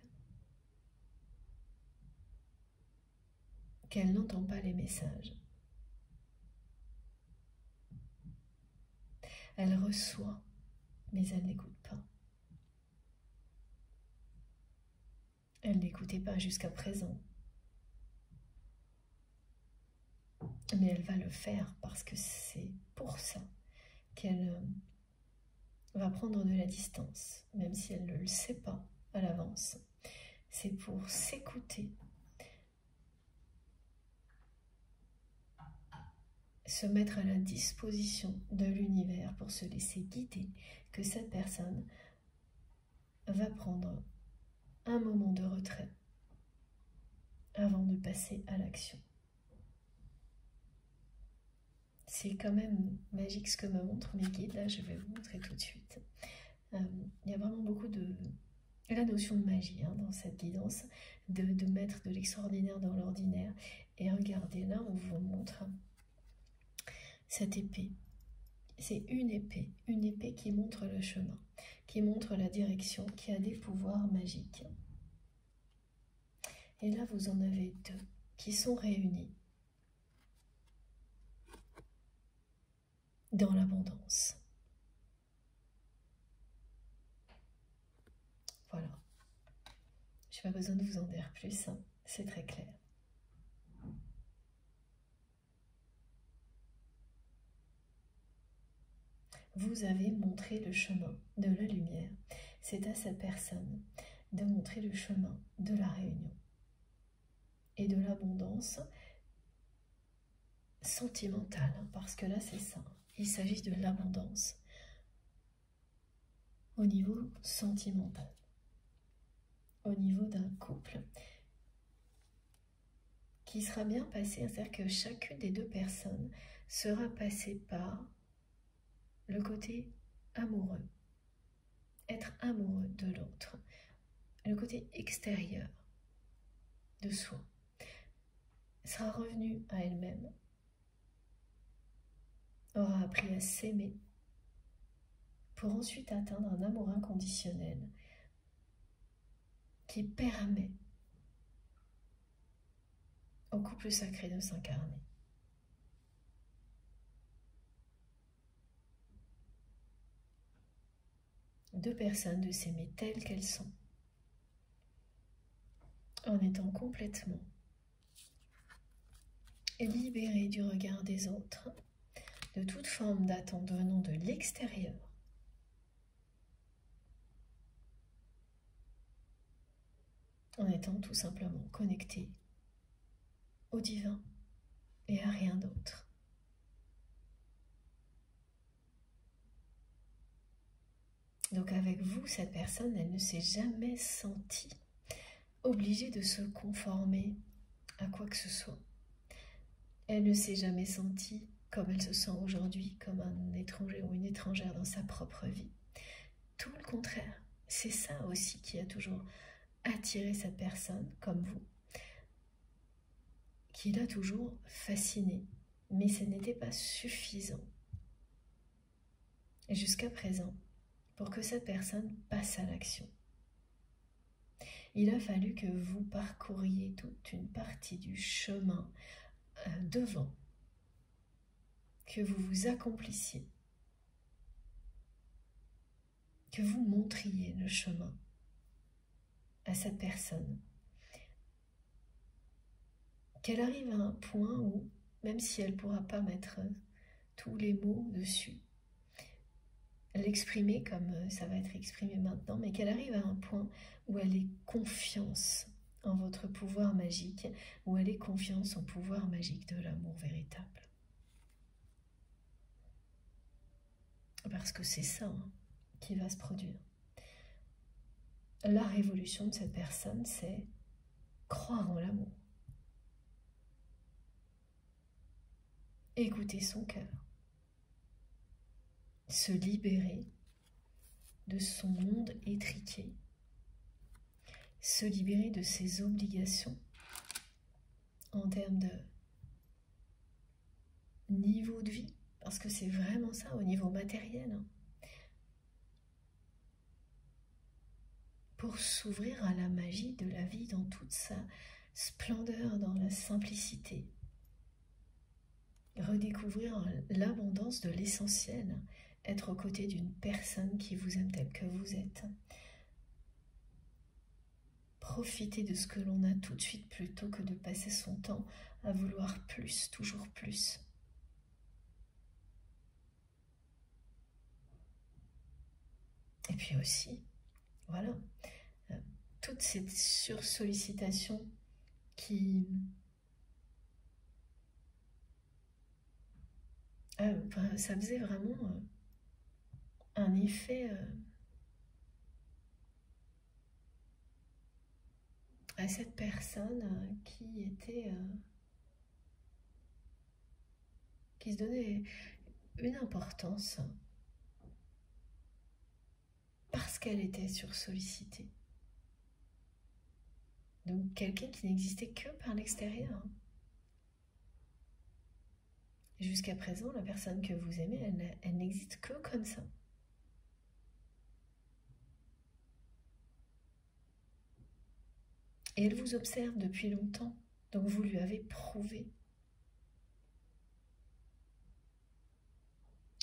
qu'elle n'entend pas les messages. Elle reçoit, mais elle n'écoute pas. Elle n'écoutait pas jusqu'à présent. Mais elle va le faire parce que c'est pour ça qu'elle va prendre de la distance, même si elle ne le sait pas à l'avance. C'est pour s'écouter, se mettre à la disposition de l'univers pour se laisser guider, que cette personne va prendre un moment de retrait avant de passer à l'action. C'est quand même magique ce que me montrent mes guides, là je vais vous montrer tout de suite. Il y a vraiment beaucoup de... la notion de magie hein, dans cette guidance, de mettre de l'extraordinaire dans l'ordinaire. Et regardez, là on vous montre cette épée. C'est une épée qui montre le chemin, qui montre la direction, qui a des pouvoirs magiques. Et là vous en avez deux qui sont réunis dans l'abondance. Voilà. Je n'ai pas besoin de vous en dire plus, hein. C'est très clair. Vous avez montré le chemin de la lumière. C'est à cette personne de montrer le chemin de la réunion et de l'abondance sentimentale, hein, parce que là c'est ça. Il s'agit de l'abondance au niveau sentimental, au niveau d'un couple qui sera bien passé, c'est-à-dire que chacune des deux personnes sera passée par le côté amoureux, être amoureux de l'autre, le côté extérieur de soi, sera revenue à elle-même, aura appris à s'aimer pour ensuite atteindre un amour inconditionnel qui permet au couple sacré de s'incarner. Deux personnes de s'aimer telles qu'elles sont, en étant complètement libérées du regard des autres, de toute forme d'attente venant de l'extérieur, en étant tout simplement connectées au divin et à rien d'autre. Donc avec vous, cette personne, elle ne s'est jamais sentie obligée de se conformer à quoi que ce soit. Elle ne s'est jamais sentie comme elle se sent aujourd'hui, comme un étranger ou une étrangère dans sa propre vie. Tout le contraire, c'est ça aussi qui a toujours attiré cette personne, comme vous, qui l'a toujours fascinée. Mais ce n'était pas suffisant jusqu'à présent pour que cette personne passe à l'action. Il a fallu que vous parcouriez toute une partie du chemin devant, que vous vous accomplissiez, que vous montriez le chemin à cette personne qu'elle arrive à un point où, même si elle ne pourra pas mettre tous les mots dessus, l'exprimer comme ça va être exprimé maintenant, mais qu'elle arrive à un point où elle ait confiance en votre pouvoir magique, où elle ait confiance au pouvoir magique de l'amour véritable. Parce que c'est ça qui va se produire. La révolution de cette personne, c'est croire en l'amour. Écouter son cœur. Se libérer de son monde étriqué. Se libérer de ses obligations en termes de niveau de vie, parce que c'est vraiment ça au niveau matériel. Pour s'ouvrir à la magie de la vie dans toute sa splendeur, dans la simplicité. Redécouvrir l'abondance de l'essentiel, être aux côtés d'une personne qui vous aime telle que vous êtes. Profiter de ce que l'on a tout de suite plutôt que de passer son temps à vouloir plus, toujours plus. Et puis aussi, voilà, toute cette sursollicitation qui... ça faisait vraiment un effet à cette personne qui était... qui se donnait une importance parce qu'elle était sursollicitée. Donc quelqu'un qui n'existait que par l'extérieur. Jusqu'à présent, la personne que vous aimez, elle n'existe que comme ça. Et elle vous observe depuis longtemps, donc vous lui avez prouvé.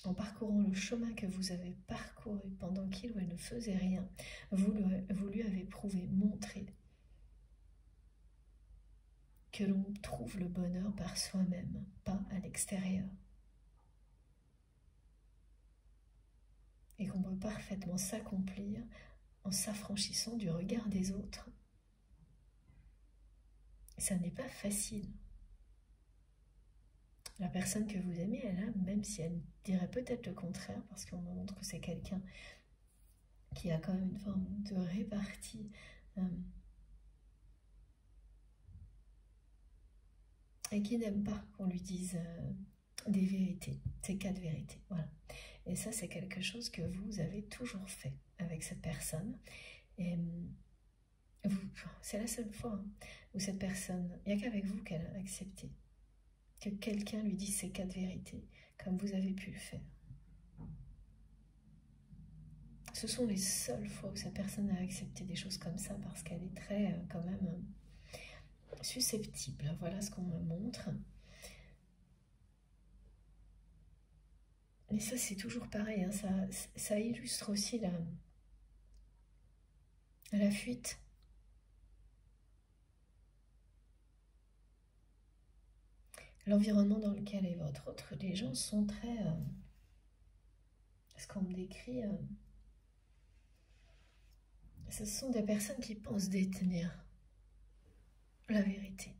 En parcourant le chemin que vous avez parcouru pendant qu'il ou elle ne faisait rien, vous lui avez prouvé, montré que l'on trouve le bonheur par soi-même, pas à l'extérieur. Et qu'on peut parfaitement s'accomplir en s'affranchissant du regard des autres. Ça n'est pas facile. La personne que vous aimez, elle a, même si elle dirait peut-être le contraire, parce qu'on me montre que c'est quelqu'un qui a quand même une forme de répartie et qui n'aime pas qu'on lui dise des vérités, ces 4 vérités. Voilà. Et ça, c'est quelque chose que vous avez toujours fait avec cette personne. Et c'est la seule fois où cette personne, il n'y a qu'avec vous qu'elle a accepté que quelqu'un lui dise ces 4 vérités, comme vous avez pu le faire. Ce sont les seules fois où cette personne a accepté des choses comme ça, parce qu'elle est très, quand même, susceptible. Voilà ce qu'on me montre. Et ça, c'est toujours pareil, hein, ça illustre aussi la fuite. L'environnement dans lequel est votre autre. Les gens sont très... ce qu'on me décrit... ce sont des personnes qui pensent détenir la vérité.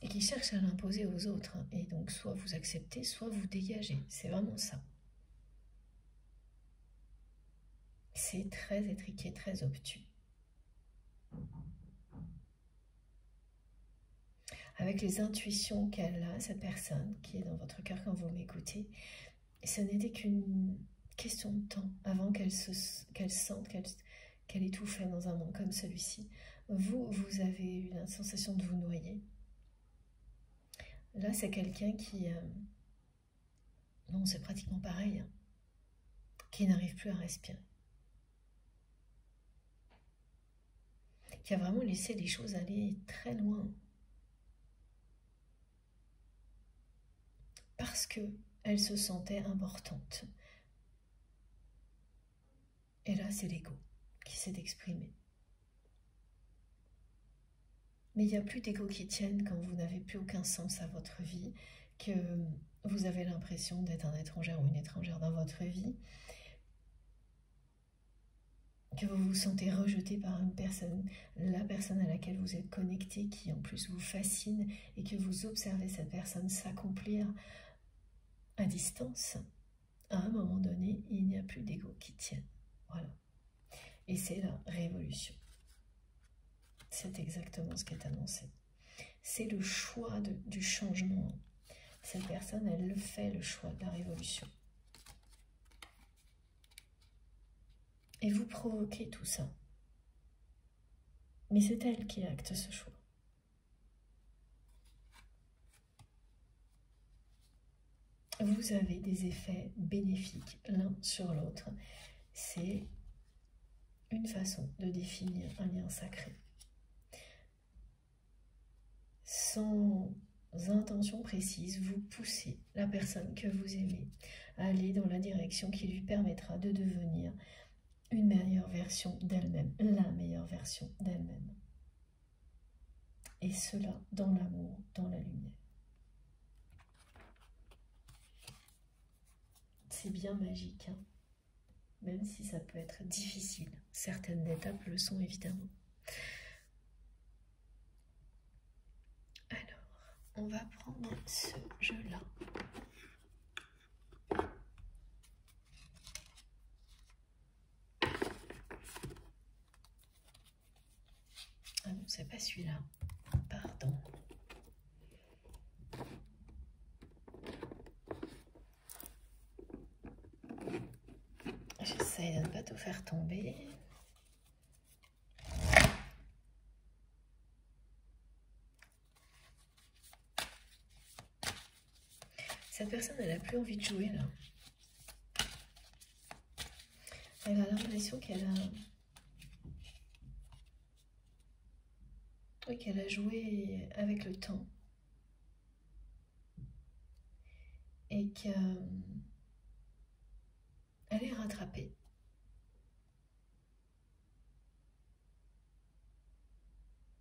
Et qui cherchent à l'imposer aux autres. Et donc, soit vous acceptez, soit vous dégagez. C'est vraiment ça. C'est très étriqué, très obtus. Avec les intuitions qu'elle a, cette personne qui est dans votre cœur quand vous m'écoutez, ce n'était qu'une question de temps avant qu'elle sente qu'elle étouffait dans un monde comme celui-ci. Vous avez eu la sensation de vous noyer. Là, c'est quelqu'un qui... non, c'est pratiquement pareil, hein, qui n'arrive plus à respirer. Qui a vraiment laissé les choses aller très loin. Parce qu'elle se sentait importante. Et là, c'est l'ego qui s'est exprimé. Mais il n'y a plus d'ego qui tiennent quand vous n'avez plus aucun sens à votre vie, que vous avez l'impression d'être un étranger ou une étrangère dans votre vie, que vous vous sentez rejeté par une personne, la personne à laquelle vous êtes connecté, qui en plus vous fascine, et que vous observez cette personne s'accomplir à distance. À un moment donné, il n'y a plus d'ego qui tienne. Voilà. Et c'est la révolution. C'est exactement ce qui est annoncé. C'est le choix du changement. Cette personne, elle le fait, le choix de la révolution. Et vous provoquez tout ça. Mais c'est elle qui acte ce choix. Vous avez des effets bénéfiques l'un sur l'autre. C'est une façon de définir un lien sacré. Sans intention précise, vous poussez la personne que vous aimez à aller dans la direction qui lui permettra de devenir une meilleure version d'elle-même, la meilleure version d'elle-même. Et cela dans l'amour, dans la lumière. C'est bien magique, hein, même si ça peut être difficile. Certaines étapes le sont évidemment. Alors, on va prendre ce jeu-là. Ah non, c'est pas celui-là. Pardon. J'essaie de ne pas tout faire tomber. Cette personne, elle n'a plus envie de jouer là. Elle a l'impression qu'elle a joué avec le temps. Et qu'elle est rattrapée.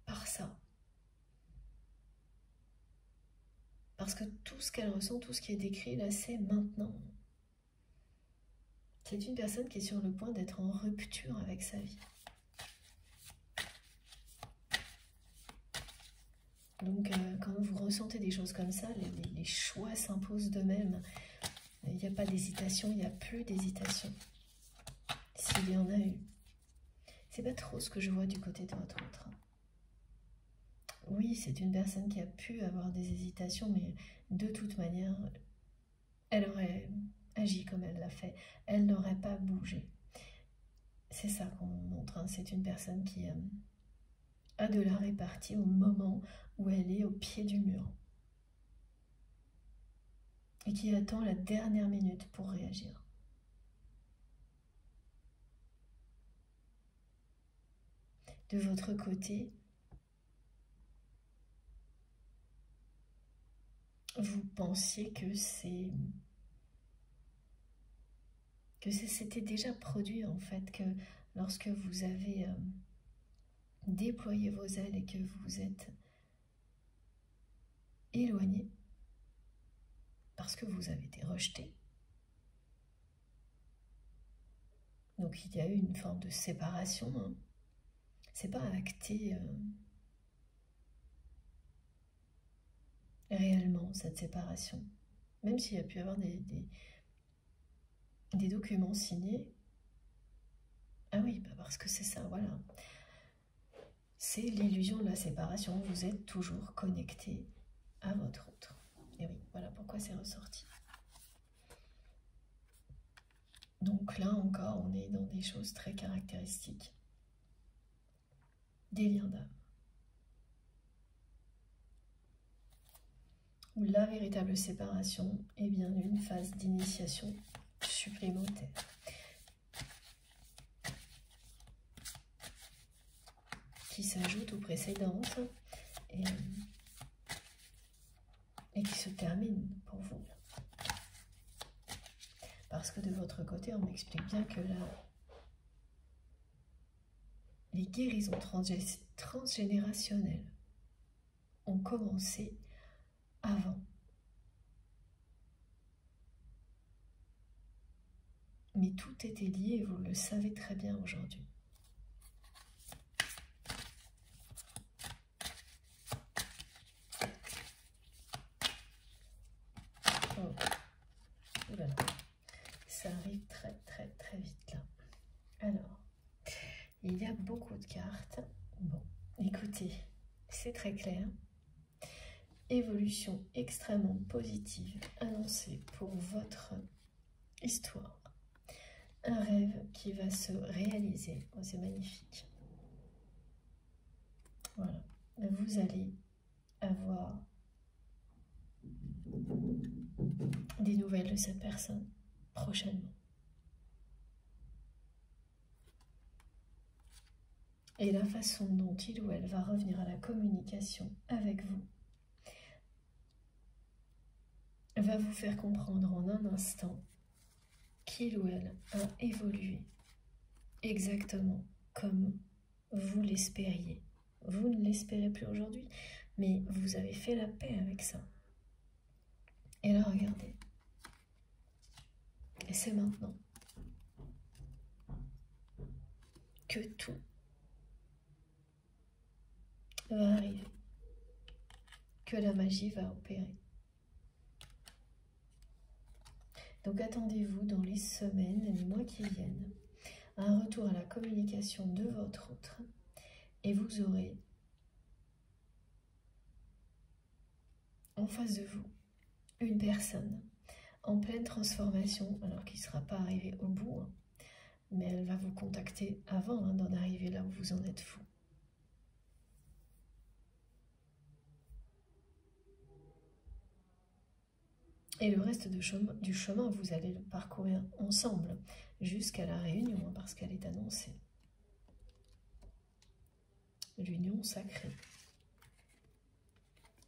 Par ça. Parce que tout ce qu'elle ressent, tout ce qui est décrit là, c'est maintenant. C'est une personne qui est sur le point d'être en rupture avec sa vie. Donc quand vous ressentez des choses comme ça, les choix s'imposent d'eux-mêmes. Il n'y a pas d'hésitation, il n'y a plus d'hésitation. S'il y en a eu. C'est pas trop ce que je vois du côté de votre autre. Oui, c'est une personne qui a pu avoir des hésitations, mais de toute manière, elle aurait agi comme elle l'a fait. Elle n'aurait pas bougé. C'est ça qu'on montre, hein. C'est une personne qui a de la répartie au moment où elle est au pied du mur. Et qui attend la dernière minute pour réagir. De votre côté, vous pensiez que c'était déjà produit en fait, que lorsque vous avez déployé vos ailes et que vous êtes éloigné, parce que vous avez été rejeté. Donc il y a eu une forme de séparation, hein. C'est pas acté réellement cette séparation. Même s'il y a pu y avoir des documents signés. Ah oui, bah parce que c'est ça, voilà. C'est l'illusion de la séparation. Vous êtes toujours connecté à votre autre. Et oui, voilà pourquoi c'est ressorti. Donc là encore, on est dans des choses très caractéristiques. Des liens d'âme. Où la véritable séparation est bien une phase d'initiation supplémentaire. Qui s'ajoute aux précédentes et qui se termine pour vous. Parce que de votre côté, on m'explique bien que là, les guérisons transgénérationnelles ont commencé avant. Mais tout était lié et vous le savez très bien aujourd'hui. Oh. Voilà. Ça arrive très vite là. Alors, il y a beaucoup de cartes. Bon, écoutez, c'est très clair. Évolution extrêmement positive annoncée pour votre histoire. Un rêve qui va se réaliser. Oh, c'est magnifique. Voilà. Vous allez avoir des nouvelles de cette personne prochainement. Et la façon dont il ou elle va revenir à la communication avec vous va vous faire comprendre en un instant qu'il ou elle a évolué exactement comme vous l'espériez. Vous ne l'espérez plus aujourd'hui, mais vous avez fait la paix avec ça. Et là, regardez. Et c'est maintenant que tout va arriver, que la magie va opérer. Donc attendez-vous dans les semaines et les mois qui viennent à un retour à la communication de votre autre et vous aurez en face de vous une personne en pleine transformation, alors qu'il ne sera pas arrivé au bout, hein, mais elle va vous contacter avant d'en arriver là où vous en êtes fou. Et le reste du chemin, vous allez le parcourir ensemble jusqu'à la réunion, hein, parce qu'elle est annoncée. L'union sacrée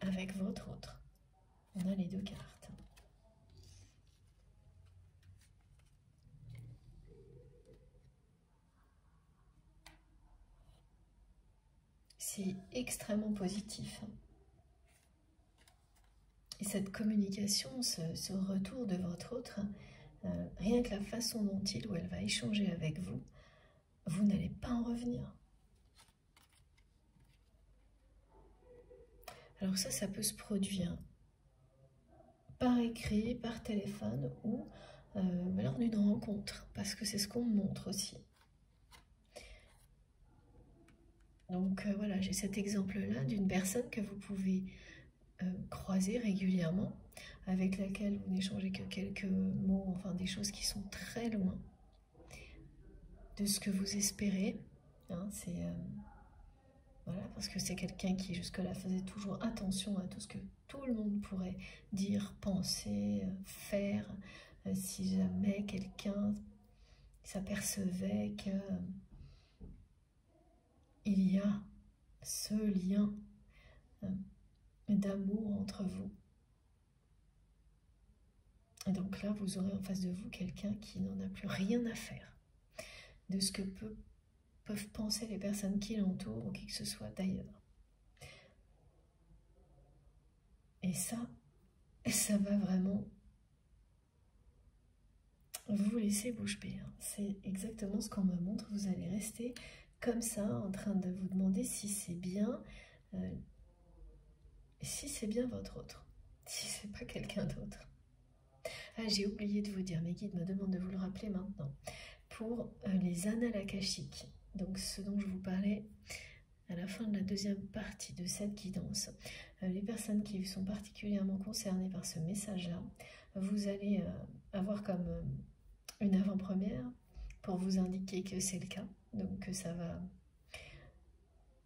avec votre autre. On a les deux cartes. C'est extrêmement positif. Et cette communication, ce retour de votre autre, rien que la façon dont il ou elle va échanger avec vous, vous n'allez pas en revenir. Alors ça peut se produire par écrit, par téléphone ou lors d'une rencontre, parce que c'est ce qu'on me montre aussi. Donc voilà, j'ai cet exemple-là d'une personne que vous pouvez croiser régulièrement, avec laquelle vous n'échangez que quelques mots, enfin des choses qui sont très loin de ce que vous espérez. Hein, voilà, parce que c'est quelqu'un qui jusque-là faisait toujours attention à tout ce que tout le monde pourrait dire, penser, faire, si jamais quelqu'un s'apercevait que il y a ce lien d'amour entre vous. Et donc là, vous aurez en face de vous quelqu'un qui n'en a plus rien à faire de ce que peuvent penser les personnes qui l'entourent ou qui que ce soit d'ailleurs. Et ça va vraiment vous laisser bouche bée. Hein. C'est exactement ce qu'on me montre. Vous allez rester comme ça, en train de vous demander si c'est bien votre autre, si c'est pas quelqu'un d'autre. Ah, j'ai oublié de vous dire, mes guides me demandent de vous le rappeler maintenant. Pour les annales akashiques, donc ce dont je vous parlais à la fin de la deuxième partie de cette guidance, les personnes qui sont particulièrement concernées par ce message-là, vous allez avoir comme une avant-première pour vous indiquer que c'est le cas, donc que ça va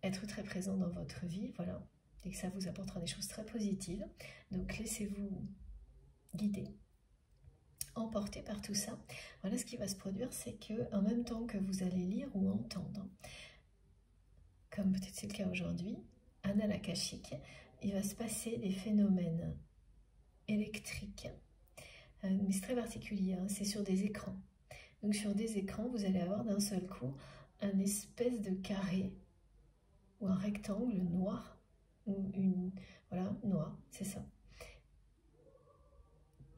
être très présent dans votre vie, voilà, et que ça vous apportera des choses très positives. Donc laissez-vous guider, emporté par tout ça. Voilà, ce qui va se produire, c'est que en même temps que vous allez lire ou entendre, comme peut-être c'est le cas aujourd'hui, annales akashiques, il va se passer des phénomènes électriques, mais c'est très particulier, hein, c'est sur des écrans. Donc sur des écrans, vous allez avoir d'un seul coup un espèce de carré ou un rectangle noir ou une... Voilà, noir, c'est ça.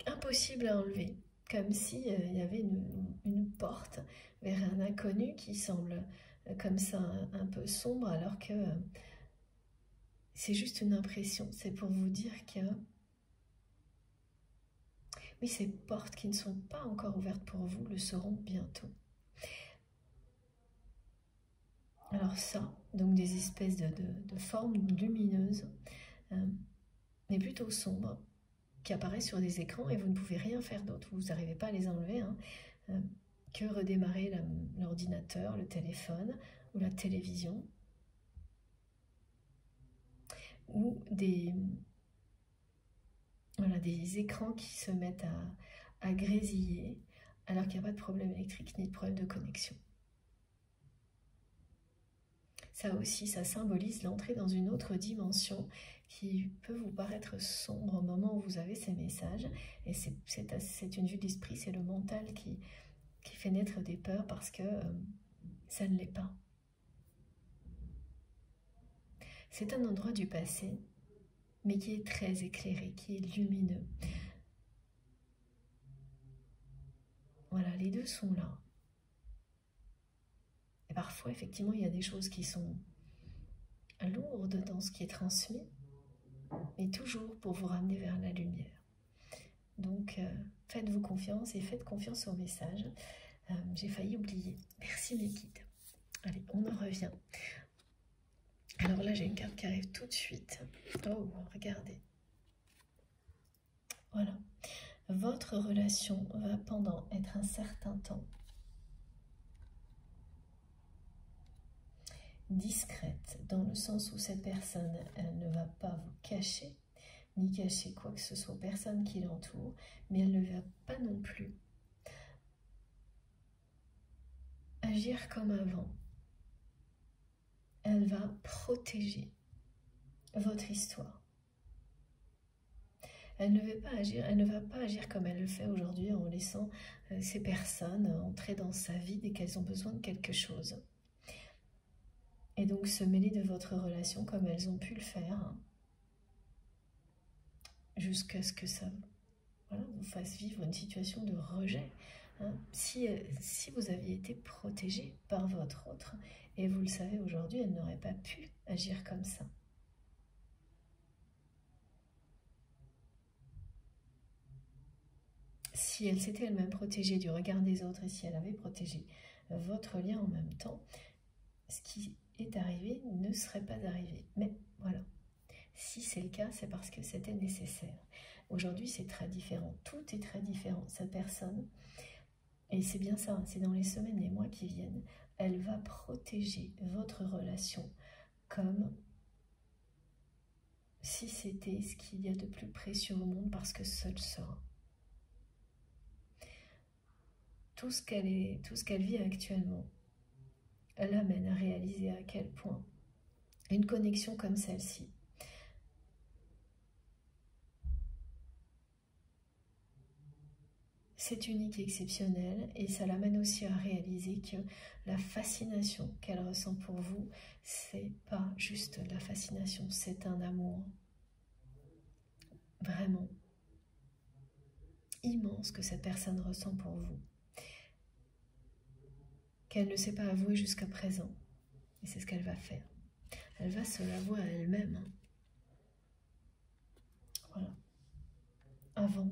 Impossible à enlever, comme si il y avait une porte vers un inconnu qui semble comme ça un peu sombre, alors que c'est juste une impression. C'est pour vous dire que oui, ces portes qui ne sont pas encore ouvertes pour vous le seront bientôt. Alors ça, donc des espèces de formes lumineuses, mais plutôt sombres, qui apparaissent sur des écrans et vous ne pouvez rien faire d'autre. Vous n'arrivez pas à les enlever, hein, que redémarrer l'ordinateur, le téléphone ou la télévision, ou voilà, des écrans qui se mettent à grésiller alors qu'il n'y a pas de problème électrique ni de problème de connexion. Ça aussi, ça symbolise l'entrée dans une autre dimension qui peut vous paraître sombre au moment où vous avez ces messages. Et c'est une vue d'esprit, c'est le mental qui fait naître des peurs parce que ça ne l'est pas. C'est un endroit du passé, mais qui est très éclairé, qui est lumineux. Voilà, les deux sont là. Et parfois, effectivement, il y a des choses qui sont lourdes dans ce qui est transmis, mais toujours pour vous ramener vers la lumière. Donc, faites-vous confiance et faites confiance au message. J'ai failli oublier. Merci mes guides. Allez, on en revient. Alors là, j'ai une carte qui arrive tout de suite. Oh, regardez. Voilà. Votre relation va pendant être un certain temps discrète, dans le sens où cette personne, elle ne va pas vous cacher, ni cacher quoi que ce soit aux personnes qui l'entourent, mais elle ne va pas non plus agir comme avant. Elle va protéger votre histoire. Elle ne va pas agir comme elle le fait aujourd'hui en laissant ces personnes entrer dans sa vie dès qu'elles ont besoin de quelque chose. Et donc se mêler de votre relation comme elles ont pu le faire, hein, jusqu'à ce que ça vous fasse vivre une situation de rejet. Hein. Si vous aviez été protégé par votre autre, et vous le savez aujourd'hui, elle n'aurait pas pu agir comme ça. Si elle s'était elle-même protégée du regard des autres et si elle avait protégé votre lien en même temps, ce qui est arrivé ne serait pas arrivé. Mais voilà, si c'est le cas, c'est parce que c'était nécessaire. Aujourd'hui, c'est très différent. Tout est très différent. Cette personne, et c'est bien ça, c'est dans les semaines, les mois qui viennent, elle va protéger votre relation comme si c'était ce qu'il y a de plus précieux au monde, parce que seul sera. Tout ce qu'elle vit actuellement, elle l'amène à réaliser à quel point une connexion comme celle-ci c'est unique et exceptionnel, et ça l'amène aussi à réaliser que la fascination qu'elle ressent pour vous, c'est pas juste de la fascination, c'est un amour vraiment immense que cette personne ressent pour vous, qu'elle ne s'est pas avouée jusqu'à présent. Et c'est ce qu'elle va faire. Elle va se l'avouer à elle-même. Voilà. Avant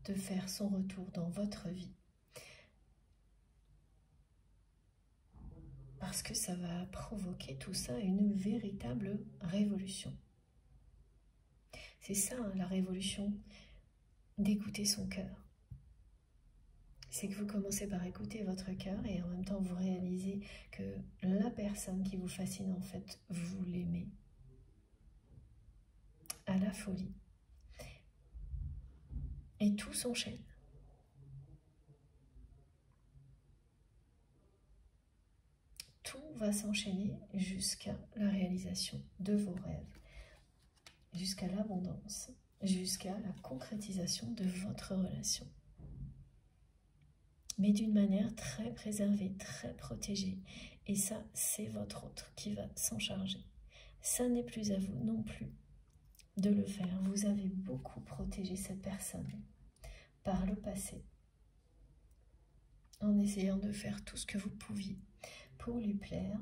de faire son retour dans votre vie. Parce que ça va provoquer tout ça une véritable révolution. C'est ça, hein, la révolution, d'écouter son cœur. C'est que vous commencez par écouter votre cœur et en même temps vous réalisez que la personne qui vous fascine, en fait, vous l'aimez à la folie. Et tout s'enchaîne. Tout va s'enchaîner jusqu'à la réalisation de vos rêves, jusqu'à l'abondance, jusqu'à la concrétisation de votre relation. Mais d'une manière très préservée, très protégée. Et ça, c'est votre autre qui va s'en charger. Ça n'est plus à vous non plus de le faire. Vous avez beaucoup protégé cette personne par le passé, en essayant de faire tout ce que vous pouviez pour lui plaire.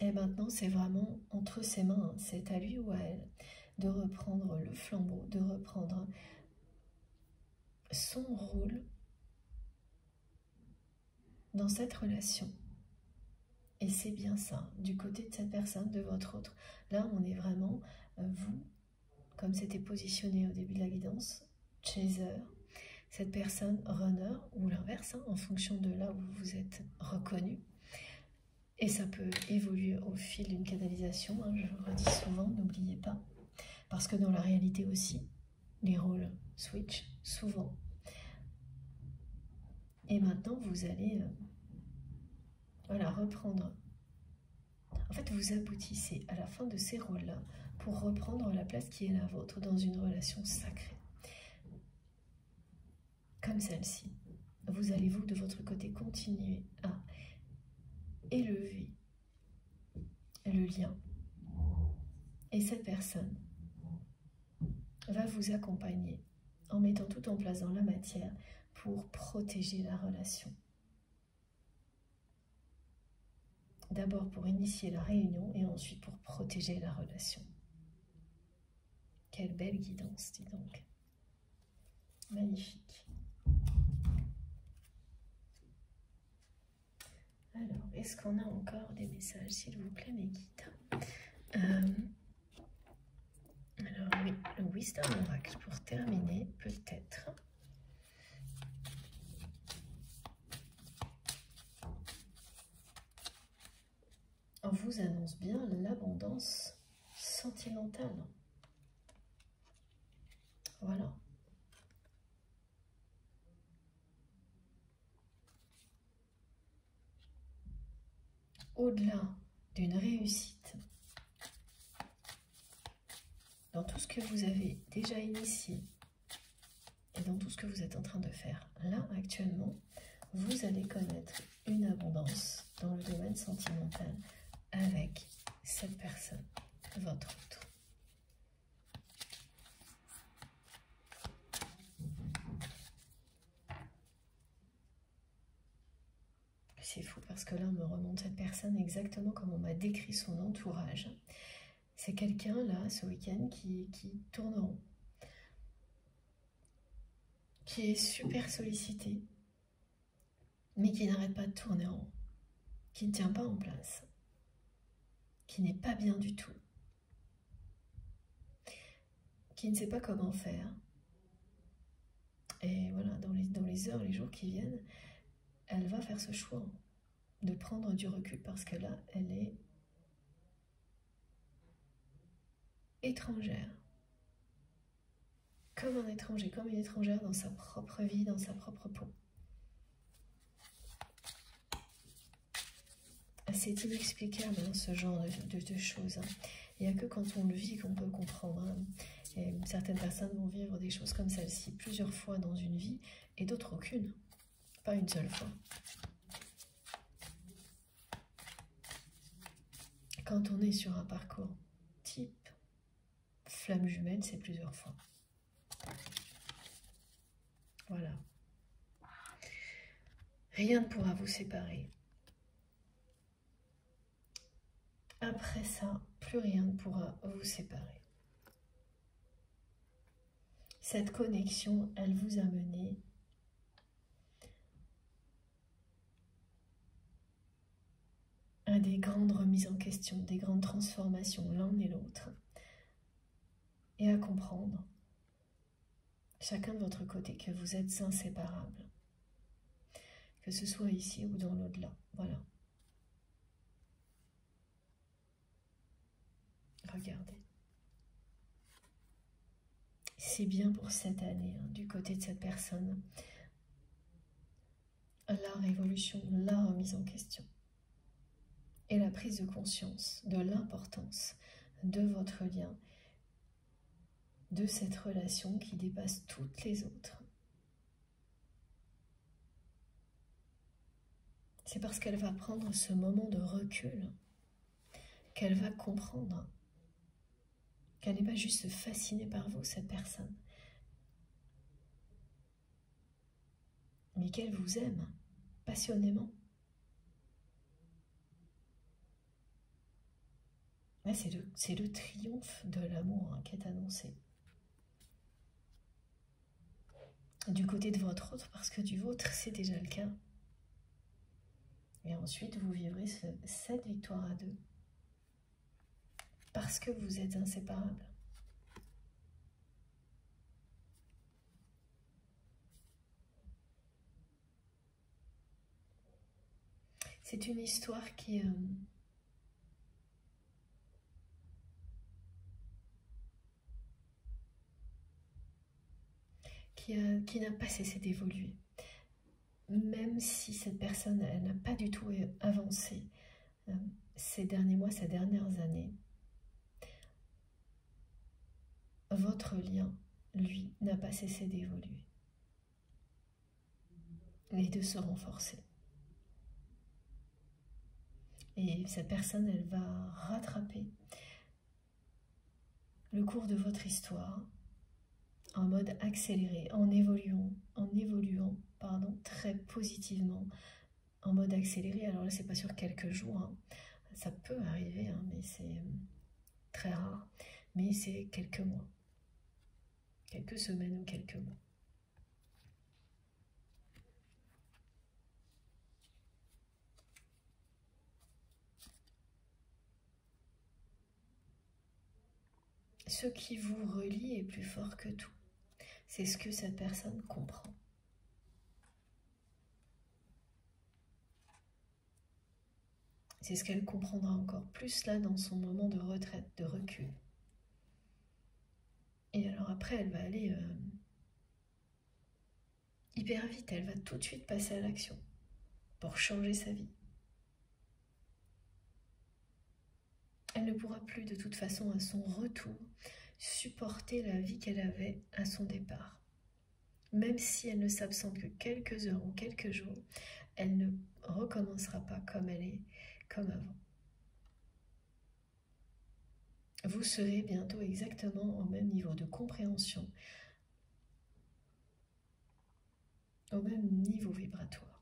Et maintenant, c'est vraiment entre ses mains, c'est à lui ou à elle de reprendre le flambeau, de reprendre son rôle dans cette relation. Et c'est bien ça, du côté de cette personne, de votre autre. Là, on est vraiment, vous, comme c'était positionné au début de la guidance, chaser, cette personne runner, ou l'inverse, hein, en fonction de là où vous êtes reconnu. Et ça peut évoluer au fil d'une canalisation, hein, je le redis souvent, n'oubliez pas. Parce que dans la réalité aussi, les rôles switch souvent. Et maintenant, vous allez voilà, reprendre. En fait, vous aboutissez à la fin de ces rôles-là pour reprendre la place qui est la vôtre dans une relation sacrée. Comme celle-ci. Vous allez, vous, de votre côté, continuer à élever le lien. Et cette personne va vous accompagner en mettant tout en place dans la matière pour protéger la relation. D'abord pour initier la réunion et ensuite pour protéger la relation. Quelle belle guidance, dis donc. Magnifique. Alors, est-ce qu'on a encore des messages, s'il vous plaît, mes guides? Alors oui, le Wisdom Oracle pour terminer, peut-être. On vous annonce bien l'abondance sentimentale. Voilà. Au-delà d'une réussite, dans tout ce que vous avez déjà initié et dans tout ce que vous êtes en train de faire là actuellement, vous allez connaître une abondance dans le domaine sentimental avec cette personne, votre autre. C'est fou parce que là, on me remonte cette personne exactement comme on m'a décrit son entourage. C'est quelqu'un, là, ce week-end, qui tourne en rond, qui est super sollicité, mais qui n'arrête pas de tourner en rond, qui ne tient pas en place, qui n'est pas bien du tout, qui ne sait pas comment faire. Et voilà, dans les heures, les jours qui viennent, elle va faire ce choix de prendre du recul parce que là, elle est étrangère. Comme un étranger, comme une étrangère dans sa propre vie, dans sa propre peau. C'est inexplicable, hein, ce genre de choses. Hein. Il n'y a que quand on le vit qu'on peut comprendre. Hein. Et certaines personnes vont vivre des choses comme celle-ci plusieurs fois dans une vie et d'autres aucune. Pas une seule fois. Quand on est sur un parcours type flamme jumelle, c'est plusieurs fois. Voilà. Rien ne pourra vous séparer. Après ça, plus rien ne pourra vous séparer. Cette connexion, elle vous a mené à des grandes remises en question, des grandes transformations l'un et l'autre, et à comprendre, chacun de votre côté, que vous êtes inséparables, que ce soit ici ou dans l'au-delà. Voilà. Regardez. C'est bien pour cette année, hein, du côté de cette personne, la révolution, la remise en question et la prise de conscience de l'importance de votre lien, de cette relation qui dépasse toutes les autres. c'est parce qu'elle va prendre ce moment de recul qu'elle va comprendre qu'elle n'est pas juste fascinée par vous, cette personne, mais qu'elle vous aime passionnément. Là, c'est le triomphe de l'amour qui est annoncé. Du côté de votre autre, parce que du vôtre, c'est déjà le cas. Et ensuite, vous vivrez cette victoire à deux. Parce que vous êtes inséparables. C'est une histoire qui n'a pas cessé d'évoluer. Même si cette personne, elle n'a pas du tout avancé ces derniers mois, ces dernières années, votre lien, lui, n'a pas cessé d'évoluer et de se renforcer. Et cette personne, elle va rattraper le cours de votre histoire en mode accéléré, en évoluant très positivement, en mode accéléré. Alors là, c'est pas sur quelques jours, hein. Ça peut arriver, hein, mais c'est très rare. Mais c'est quelques mois, quelques semaines ou quelques mois. Ce qui vous relie est plus fort que tout. C'est ce que cette personne comprend. C'est ce qu'elle comprendra encore plus là dans son moment de retraite, de recul. Et alors après, elle va aller hyper vite, elle va tout de suite passer à l'action pour changer sa vie. Elle ne pourra plus de toute façon à son retour supporter la vie qu'elle avait à son départ. Même si elle ne s'absente que quelques heures ou quelques jours, elle ne recommencera pas comme elle est, comme avant. Vous serez bientôt exactement au même niveau de compréhension, au même niveau vibratoire.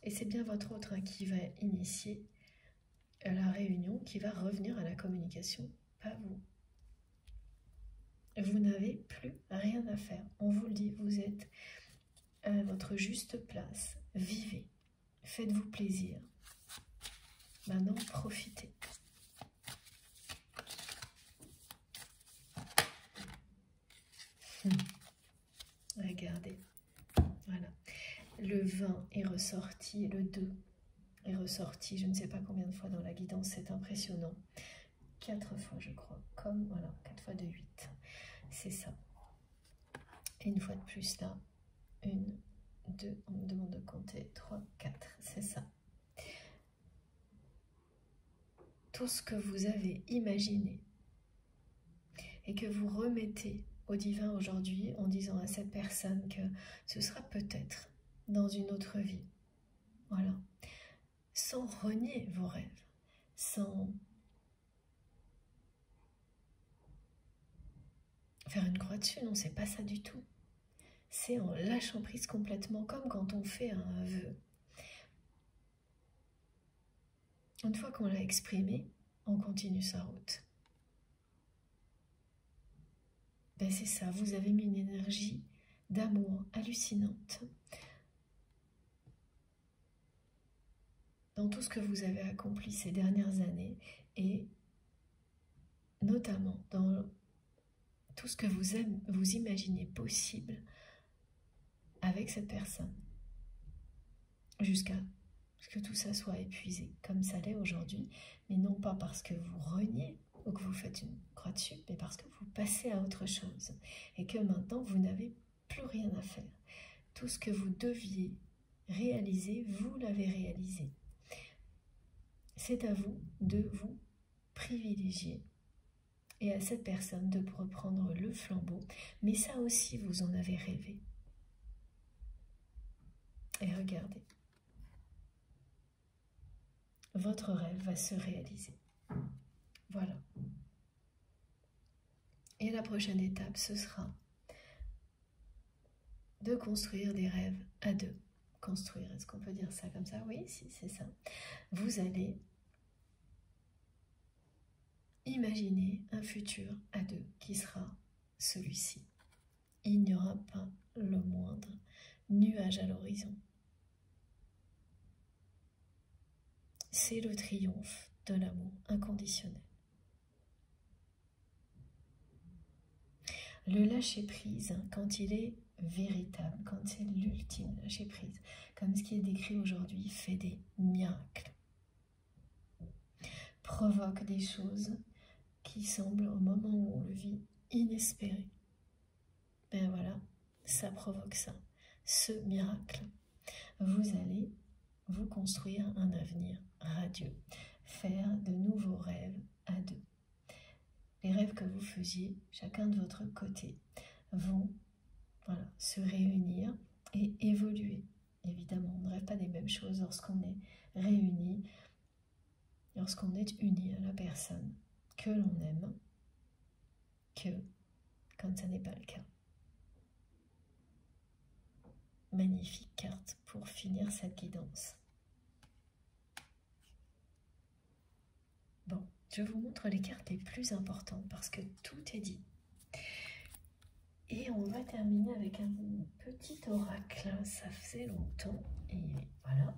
Et c'est bien votre autre qui va initier la réunion, qui va revenir à la communication, pas vous. Vous n'avez plus rien à faire. On vous le dit, vous êtes à votre juste place. Vivez, faites-vous plaisir. Maintenant, profitez. Regardez, voilà. Le 20 est ressorti, le 2 est ressorti, je ne sais pas combien de fois dans la guidance, c'est impressionnant. 4 fois, je crois, comme, voilà, 4 fois de 8, c'est ça. Et une fois de plus là, 1, 2, on me demande de compter, 3, 4, c'est ça. Tout ce que vous avez imaginé et que vous remettez au divin aujourd'hui en disant à cette personne que ce sera peut-être dans une autre vie. Voilà. Sans renier vos rêves, sans faire une croix dessus, non, c'est pas ça du tout. C'est en lâchant prise complètement, comme quand on fait un vœu. Une fois qu'on l'a exprimé, on continue sa route. Ben c'est ça, vous avez mis une énergie d'amour hallucinante dans tout ce que vous avez accompli ces dernières années et notamment dans tout ce que vous imaginez possible avec cette personne jusqu'à ce que tout ça soit épuisé comme ça l'est aujourd'hui, mais non pas parce que vous reniez ou que vous faites une croix dessus, mais parce que vous passez à autre chose et que maintenant vous n'avez plus rien à faire. Tout ce que vous deviez réaliser, vous l'avez réalisé. C'est à vous de vous privilégier et à cette personne de reprendre le flambeau, mais ça aussi vous en avez rêvé. Et regardez, votre rêve va se réaliser. Voilà. Et la prochaine étape, ce sera de construire des rêves à deux. Construire, est-ce qu'on peut dire ça comme ça? Oui, si, c'est ça. Vous allez imaginer un futur à deux qui sera celui-ci. Il n'y aura pas le moindre nuage à l'horizon. C'est le triomphe de l'amour inconditionnel. Le lâcher-prise, quand il est véritable, quand c'est l'ultime lâcher-prise, comme ce qui est décrit aujourd'hui, fait des miracles. Provoque des choses qui semblent, au moment où on le vit, inespérées. Ben voilà, ça provoque ça, ce miracle. Vous allez vous construire un avenir radieux, faire de nouveaux rêves à deux. Les rêves que vous faisiez, chacun de votre côté, vont se réunir et évoluer. Évidemment, on ne rêve pas des mêmes choses lorsqu'on est réunis, lorsqu'on est uni à la personne que l'on aime, que quand ça n'est pas le cas. Magnifique carte pour finir cette guidance. Bon, je vous montre les cartes les plus importantes parce que tout est dit. Et on va terminer avec un petit oracle. Ça faisait longtemps. Et voilà.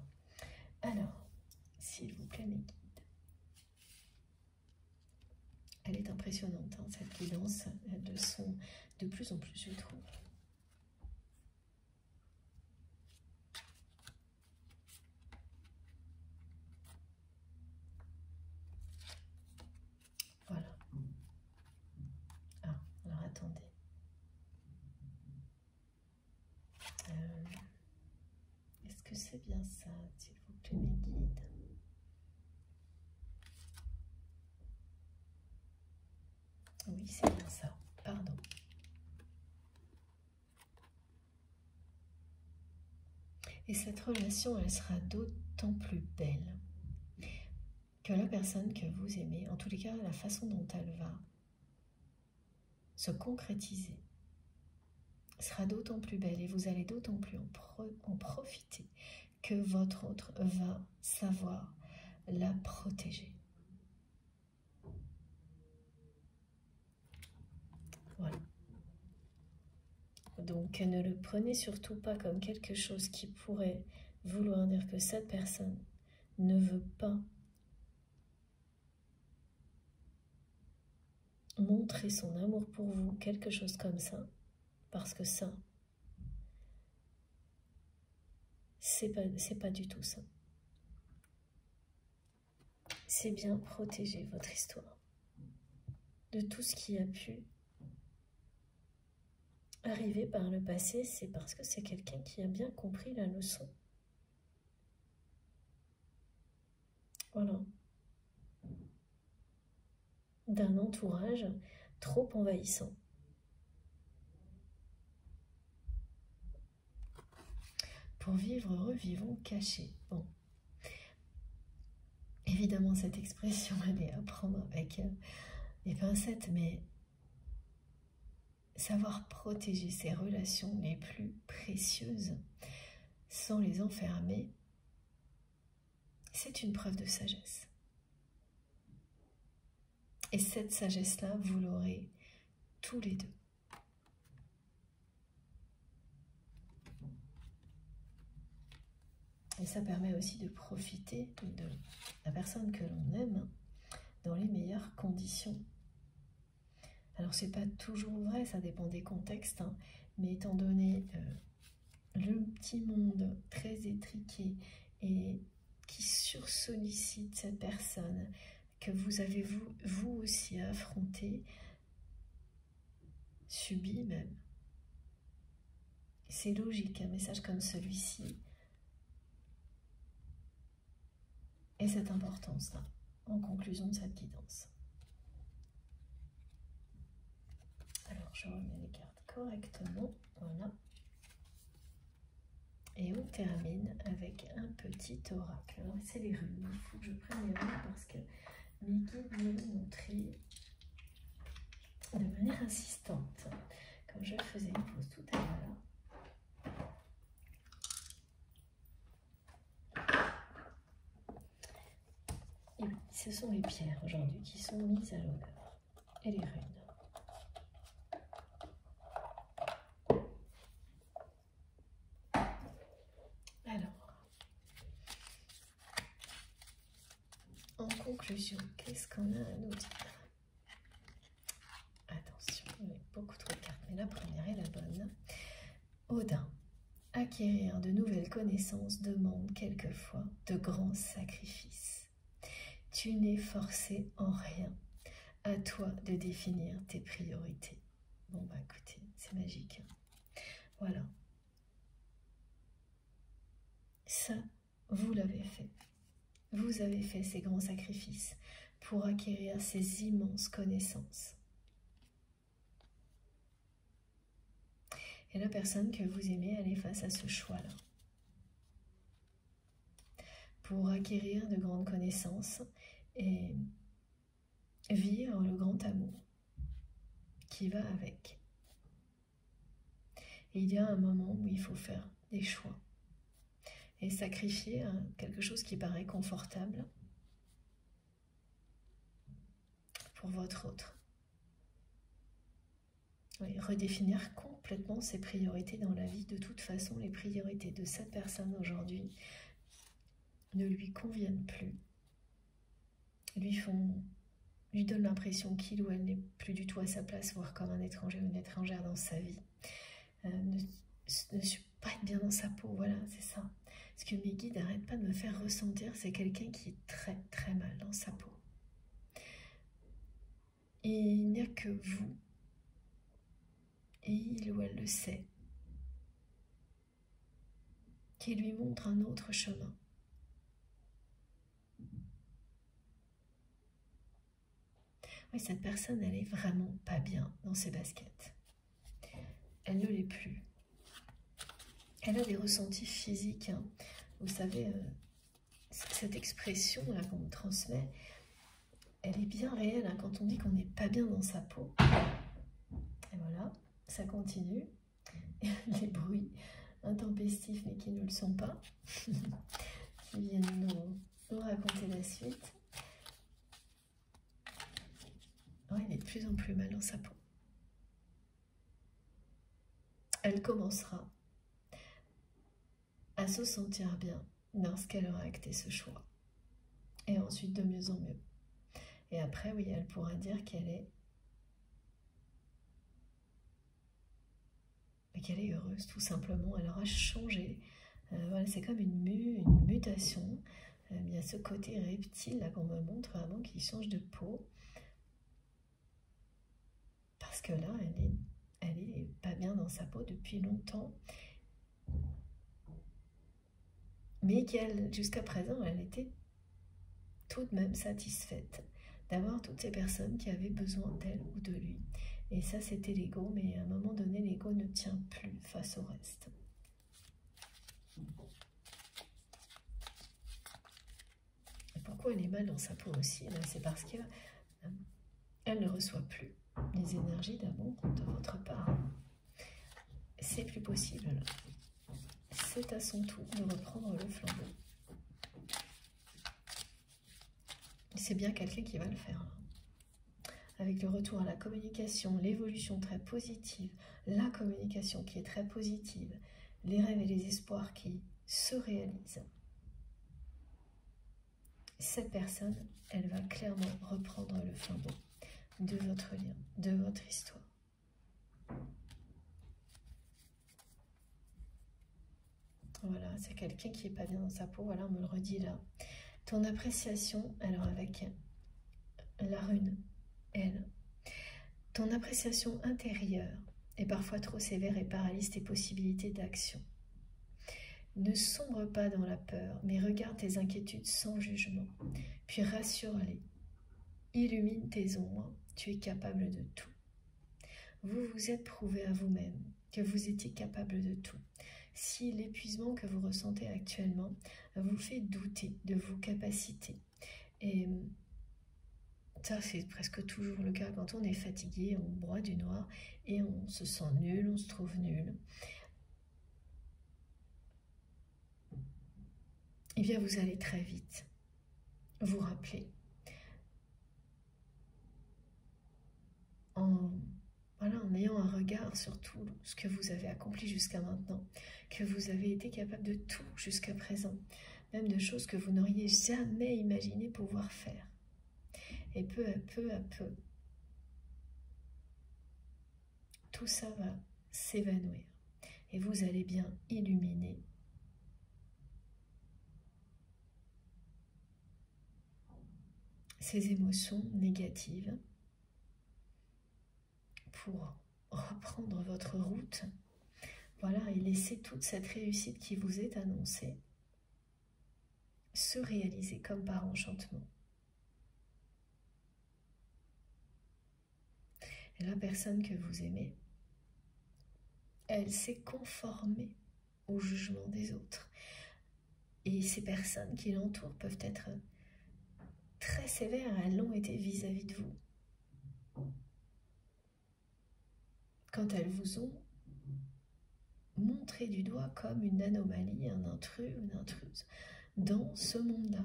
Alors, s'il vous plaît, mes guides. Elle est impressionnante, hein, cette guidance. Elles le sont de plus en plus, je trouve. Voilà. Ah, alors attendez. Est-ce que c'est bien ça, s'il vous plaît, mes guides? Oui, c'est bien ça. Pardon. Et cette relation, elle sera d'autant plus belle que la personne que vous aimez, en tous les cas, la façon dont elle va se concrétiser, sera d'autant plus belle et vous allez d'autant plus en profiter que votre autre va savoir la protéger. Voilà. Donc ne le prenez surtout pas comme quelque chose qui pourrait vouloir dire que cette personne ne veut pas montrer son amour pour vous, quelque chose comme ça, parce que ça, c'est pas du tout ça. C'est bien protéger votre histoire de tout ce qui a pu arriver par le passé. C'est parce que c'est quelqu'un qui a bien compris la leçon. Voilà. D'un entourage trop envahissant. Pour vivre heureux, vivons cachés. Bon. Évidemment, cette expression, elle est à prendre avec des pincettes, mais savoir protéger ses relations les plus précieuses sans les enfermer, c'est une preuve de sagesse. Et cette sagesse-là, vous l'aurez tous les deux. Et ça permet aussi de profiter de la personne que l'on aime dans les meilleures conditions. Alors, c'est pas toujours vrai, ça dépend des contextes, hein, mais étant donné le petit monde très étriqué et qui sursollicite cette personne que vous avez vous aussi affronté, subi même. C'est logique, un message comme celui-ci et cette importance-là, en conclusion de cette guidance. Alors, je remets les cartes correctement, voilà. Et on termine avec un petit oracle. Alors c'est les runes, il faut que je prenne les runes parce que mes guides me l'ont montré de manière insistante, comme je faisais une pause tout à l'heure. Et oui, ce sont les pierres aujourd'hui qui sont mises à l'honneur, et les runes. Alors, en conclusion, qu'est-ce qu'on a à nous dire? Attention, il y a beaucoup trop de cartes, mais la première est la bonne. Odin, acquérir de nouvelles connaissances demande quelquefois de grands sacrifices. Tu n'es forcé en rien. À toi de définir tes priorités. Bon bah écoutez, c'est magique. Voilà. Ça, vous l'avez fait. Vous avez fait ces grands sacrifices pour acquérir ces immenses connaissances. Et la personne que vous aimez, elle est face à ce choix-là. Pour acquérir de grandes connaissances et vivre le grand amour qui va avec. Et il y a un moment où il faut faire des choix et sacrifier quelque chose qui paraît confortable pour votre autre. Oui, redéfinir complètement ses priorités dans la vie. De toute façon, les priorités de cette personne aujourd'hui ne lui conviennent plus, lui donnent l'impression qu'il ou elle n'est plus du tout à sa place, voire comme un étranger ou une étrangère dans sa vie. Ne suis pas être bien dans sa peau, voilà, c'est ça. Ce que mes guides n'arrêtent pas de me faire ressentir, c'est quelqu'un qui est très très mal dans sa peau. Et il n'y a que vous, et il ou elle le sait, qui lui montre un autre chemin. Oui, cette personne, elle est vraiment pas bien dans ses baskets. Elle ne l'est plus. Elle a des ressentis physiques. Hein. Vous savez, cette expression-là qu'on me transmet, elle est bien réelle. Hein, quand on dit qu'on n'est pas bien dans sa peau. Et voilà, ça continue. Les bruits intempestifs, mais qui ne le sont pas, qui viennent nous raconter la suite. Oh, elle est de plus en plus mal dans sa peau. Elle commencera à se sentir bien lorsqu'elle aura acté ce choix. Et ensuite de mieux en mieux. Et après, oui, elle pourra dire qu'elle est heureuse, tout simplement. Elle aura changé. Voilà, c'est comme une mutation. Il y a ce côté reptile là qu'on me montre vraiment qui change de peau. Parce que là, elle est pas bien dans sa peau depuis longtemps. Mais qu'elle, jusqu'à présent, elle était tout de même satisfaite d'avoir toutes ces personnes qui avaient besoin d'elle ou de lui. Et ça, c'était l'ego, mais à un moment donné, l'ego ne tient plus face au reste. Et pourquoi elle est mal dans sa peau aussi? C'est parce qu'elle ne reçoit plus les énergies d'amour de votre part. C'est plus possible, là. C'est à son tour de reprendre le flambeau. C'est bien quelqu'un qui va le faire. Avec le retour à la communication, l'évolution très positive, la communication qui est très positive, les rêves et les espoirs qui se réalisent. Cette personne, elle va clairement reprendre le flambeau de votre lien, de votre histoire. Voilà, c'est quelqu'un qui n'est pas bien dans sa peau. Voilà, on me le redit là. Ton appréciation, alors avec la rune, elle, ton appréciation intérieure est parfois trop sévère et paralyse tes possibilités d'action. Ne sombre pas dans la peur, mais regarde tes inquiétudes sans jugement, puis rassure-les. Illumine tes ombres, tu es capable de tout. Vous vous êtes prouvé à vous-même que vous étiez capable de tout, si l'épuisement que vous ressentez actuellement vous fait douter de vos capacités. Et ça, c'est presque toujours le cas quand on est fatigué, on broie du noir et on se sent nul, on se trouve nul. Eh bien, vous allez très vite vous rappeler en ayant un regard sur tout ce que vous avez accompli jusqu'à maintenant, que vous avez été capable de tout jusqu'à présent, même de choses que vous n'auriez jamais imaginé pouvoir faire. Et peu à peu, tout ça va s'évanouir et vous allez bien illuminer ces émotions négatives pour reprendre votre route, voilà, et laisser toute cette réussite qui vous est annoncée se réaliser comme par enchantement. Et la personne que vous aimez, elle s'est conformée au jugement des autres. Et ces personnes qui l'entourent peuvent être très sévères, elles l'ont été vis-à-vis de vous. Quand elles vous ont montré du doigt comme une anomalie, un intrus, une intruse dans ce monde-là.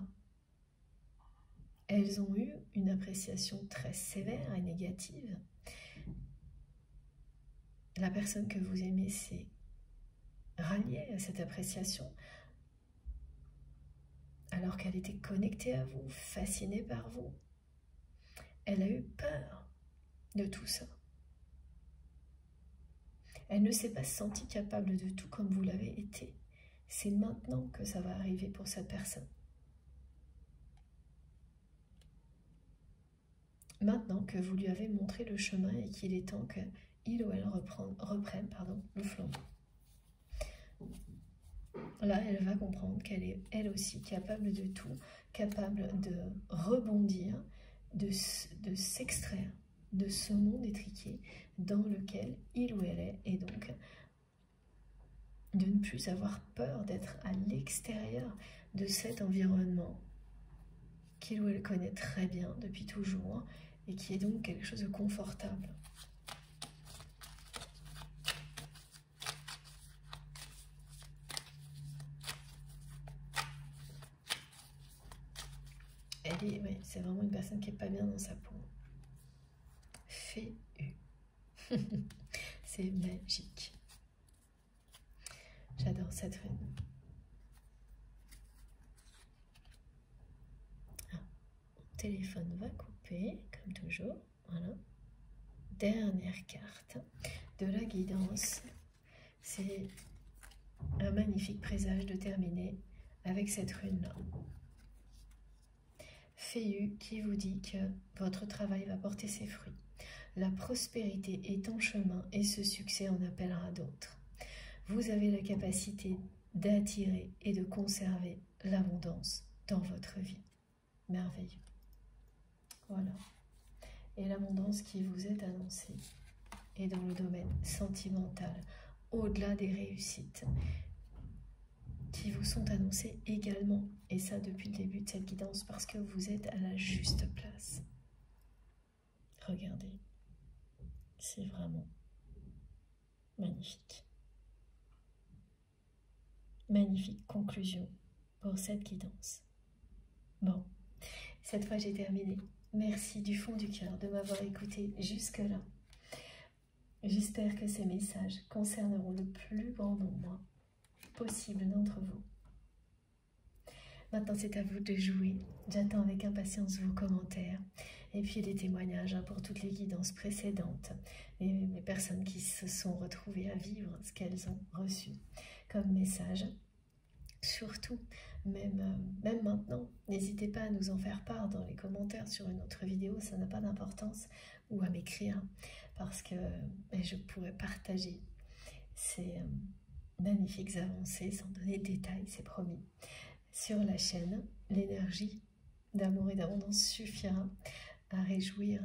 Elles ont eu une appréciation très sévère et négative. La personne que vous aimez s'est ralliée à cette appréciation alors qu'elle était connectée à vous, fascinée par vous. Elle a eu peur de tout ça. Elle ne s'est pas sentie capable de tout comme vous l'avez été. C'est maintenant que ça va arriver pour cette personne. Maintenant que vous lui avez montré le chemin et qu'il est temps qu'il ou elle reprenne le flambeau. Là, elle va comprendre qu'elle est elle aussi capable de tout, capable de rebondir, de s'extraire de ce monde étriqué dans lequel il ou elle est, et donc de ne plus avoir peur d'être à l'extérieur de cet environnement qu'il ou elle connaît très bien depuis toujours et qui est donc quelque chose de confortable. Oui, c'est vraiment une personne qui n'est pas bien dans sa peau. Féu. C'est magique. J'adore cette rune. Ah, mon téléphone va couper, comme toujours. Voilà. Dernière carte de la guidance. C'est un magnifique présage de terminer avec cette rune-là. Féu qui vous dit que votre travail va porter ses fruits. La prospérité est en chemin et ce succès en appellera d'autres. Vous avez la capacité d'attirer et de conserver l'abondance dans votre vie. Merveilleux. Voilà. Et l'abondance qui vous est annoncée est dans le domaine sentimental, au-delà des réussites qui vous sont annoncées également. Et ça depuis le début de cette guidance, parce que vous êtes à la juste place. Regardez. C'est vraiment magnifique. Magnifique conclusion pour cette guidance. Bon, cette fois j'ai terminé. Merci du fond du cœur de m'avoir écouté jusque-là. J'espère que ces messages concerneront le plus grand nombre possible d'entre vous. Maintenant, c'est à vous de jouer. J'attends avec impatience vos commentaires et puis les témoignages pour toutes les guidances précédentes et les personnes qui se sont retrouvées à vivre ce qu'elles ont reçu comme message. Surtout, même maintenant, n'hésitez pas à nous en faire part dans les commentaires sur une autre vidéo, ça n'a pas d'importance, ou à m'écrire, parce que je pourrais partager ces magnifiques avancées, sans donner de détails, c'est promis. Sur la chaîne, l'énergie d'amour et d'abondance suffira à réjouir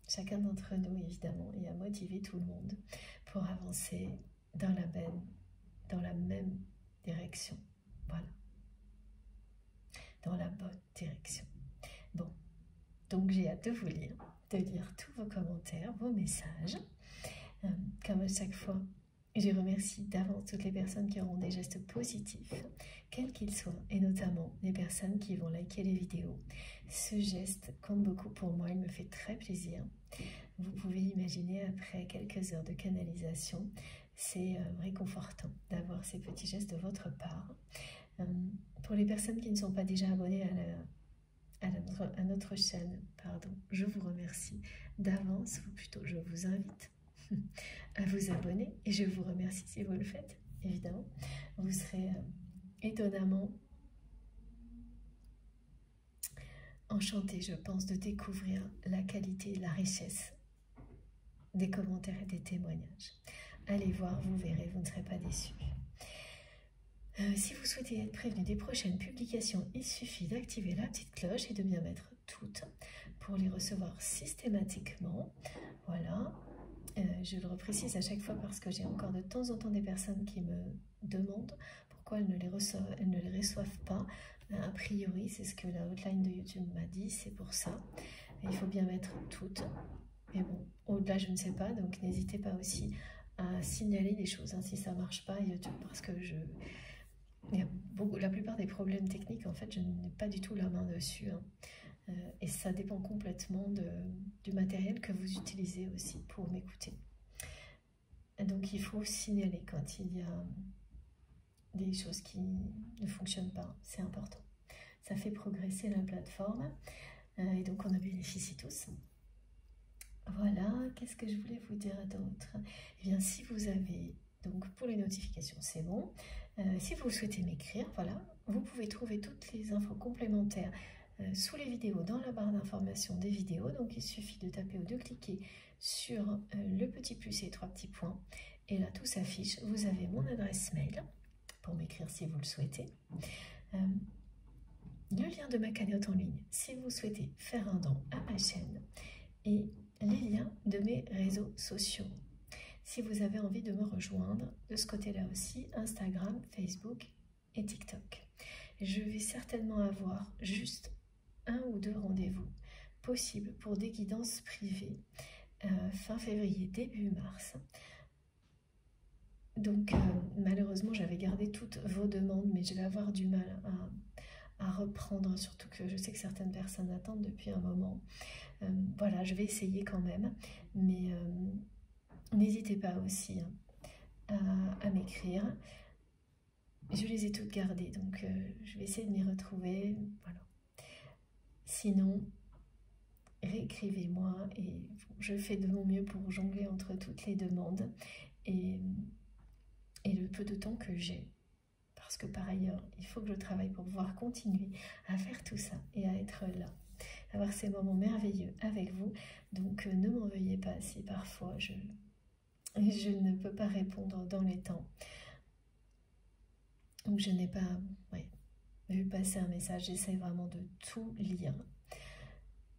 chacun d'entre nous, évidemment, et à motiver tout le monde pour avancer dans la belle dans la même direction. Voilà. Dans la bonne direction. Bon, donc j'ai hâte de vous lire, de lire tous vos commentaires, vos messages. Comme à chaque fois, je remercie d'avance toutes les personnes qui auront des gestes positifs, quels qu'ils soient, et notamment les personnes qui vont liker les vidéos. Ce geste compte beaucoup pour moi, il me fait très plaisir. Vous pouvez imaginer, après quelques heures de canalisation, c'est réconfortant d'avoir ces petits gestes de votre part. Pour les personnes qui ne sont pas déjà abonnées à notre chaîne, pardon, je vous remercie d'avance, ou plutôt je vous invite à vous abonner, et je vous remercie si vous le faites, évidemment. Vous serez étonnamment enchanté, je pense, de découvrir la qualité, la richesse des commentaires et des témoignages. Allez voir, vous verrez, vous ne serez pas déçus. Si vous souhaitez être prévenu des prochaines publications, il suffit d'activer la petite cloche et de bien mettre toutes pour les recevoir systématiquement. Voilà. Je le reprécise à chaque fois parce que j'ai encore de temps en temps des personnes qui me demandent pourquoi elles ne les reçoivent pas. A priori, c'est ce que la hotline de YouTube m'a dit, c'est pour ça. Il faut bien mettre toutes. Mais bon, au-delà, je ne sais pas, donc n'hésitez pas aussi à signaler des choses si ça ne marche pas à YouTube, parce que la plupart des problèmes techniques, en fait, je n'ai pas du tout la main dessus. Et ça dépend complètement du matériel que vous utilisez aussi pour m'écouter. Donc il faut signaler quand il y a des choses qui ne fonctionnent pas, c'est important. Ça fait progresser la plateforme et donc on en bénéficie tous. Voilà, qu'est-ce que je voulais vous dire d'autre? Eh bien, si vous avez, donc pour les notifications, c'est bon. Si vous souhaitez m'écrire, voilà, vous pouvez trouver toutes les infos complémentaires sous les vidéos dans la barre d'information des vidéos. Donc il suffit de taper ou de cliquer sur le petit plus et les 3 petits points, et là tout s'affiche. Vous avez mon adresse mail pour m'écrire si vous le souhaitez, le lien de ma cagnotte en ligne si vous souhaitez faire un don à ma chaîne, et les liens de mes réseaux sociaux si vous avez envie de me rejoindre. De ce côté-là aussi, Instagram, Facebook et TikTok. Je vais certainement avoir juste 1 ou 2 rendez-vous possibles pour des guidances privées fin février, début mars. Donc malheureusement, j'avais gardé toutes vos demandes, mais je vais avoir du mal à reprendre, surtout que je sais que certaines personnes attendent depuis un moment. Voilà, je vais essayer quand même, mais n'hésitez pas aussi à m'écrire. Je les ai toutes gardées, donc je vais essayer de m'y retrouver. Voilà. Sinon, réécrivez-moi et je fais de mon mieux pour jongler entre toutes les demandes et le peu de temps que j'ai. Parce que par ailleurs, il faut que je travaille pour pouvoir continuer à faire tout ça et à être là, avoir ces moments merveilleux avec vous. Donc ne m'en veuillez pas si parfois je ne peux pas répondre dans les temps. Donc je n'ai pas vu passer un message. J'essaie vraiment de tout lire.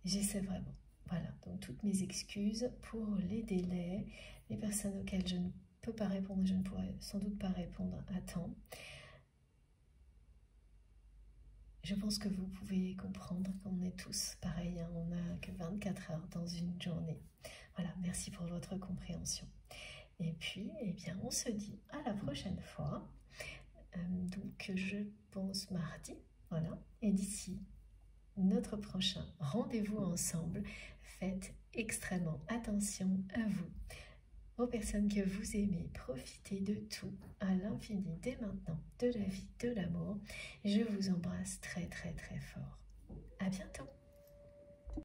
J'essaie vraiment. Voilà, donc toutes mes excuses pour les délais, les personnes auxquelles je ne peux pas répondre, je ne pourrai sans doute pas répondre à temps. Je pense que vous pouvez comprendre qu'on est tous pareils, on n'a que 24 heures dans une journée. Voilà, merci pour votre compréhension. Et puis, eh bien, on se dit à la prochaine fois. Donc, je pense mardi, voilà. Et d'ici notre prochain rendez-vous ensemble, faites extrêmement attention à vous, aux personnes que vous aimez, profitez de tout à l'infini dès maintenant, de la vie, de l'amour. Je vous embrasse très très très fort. À bientôt.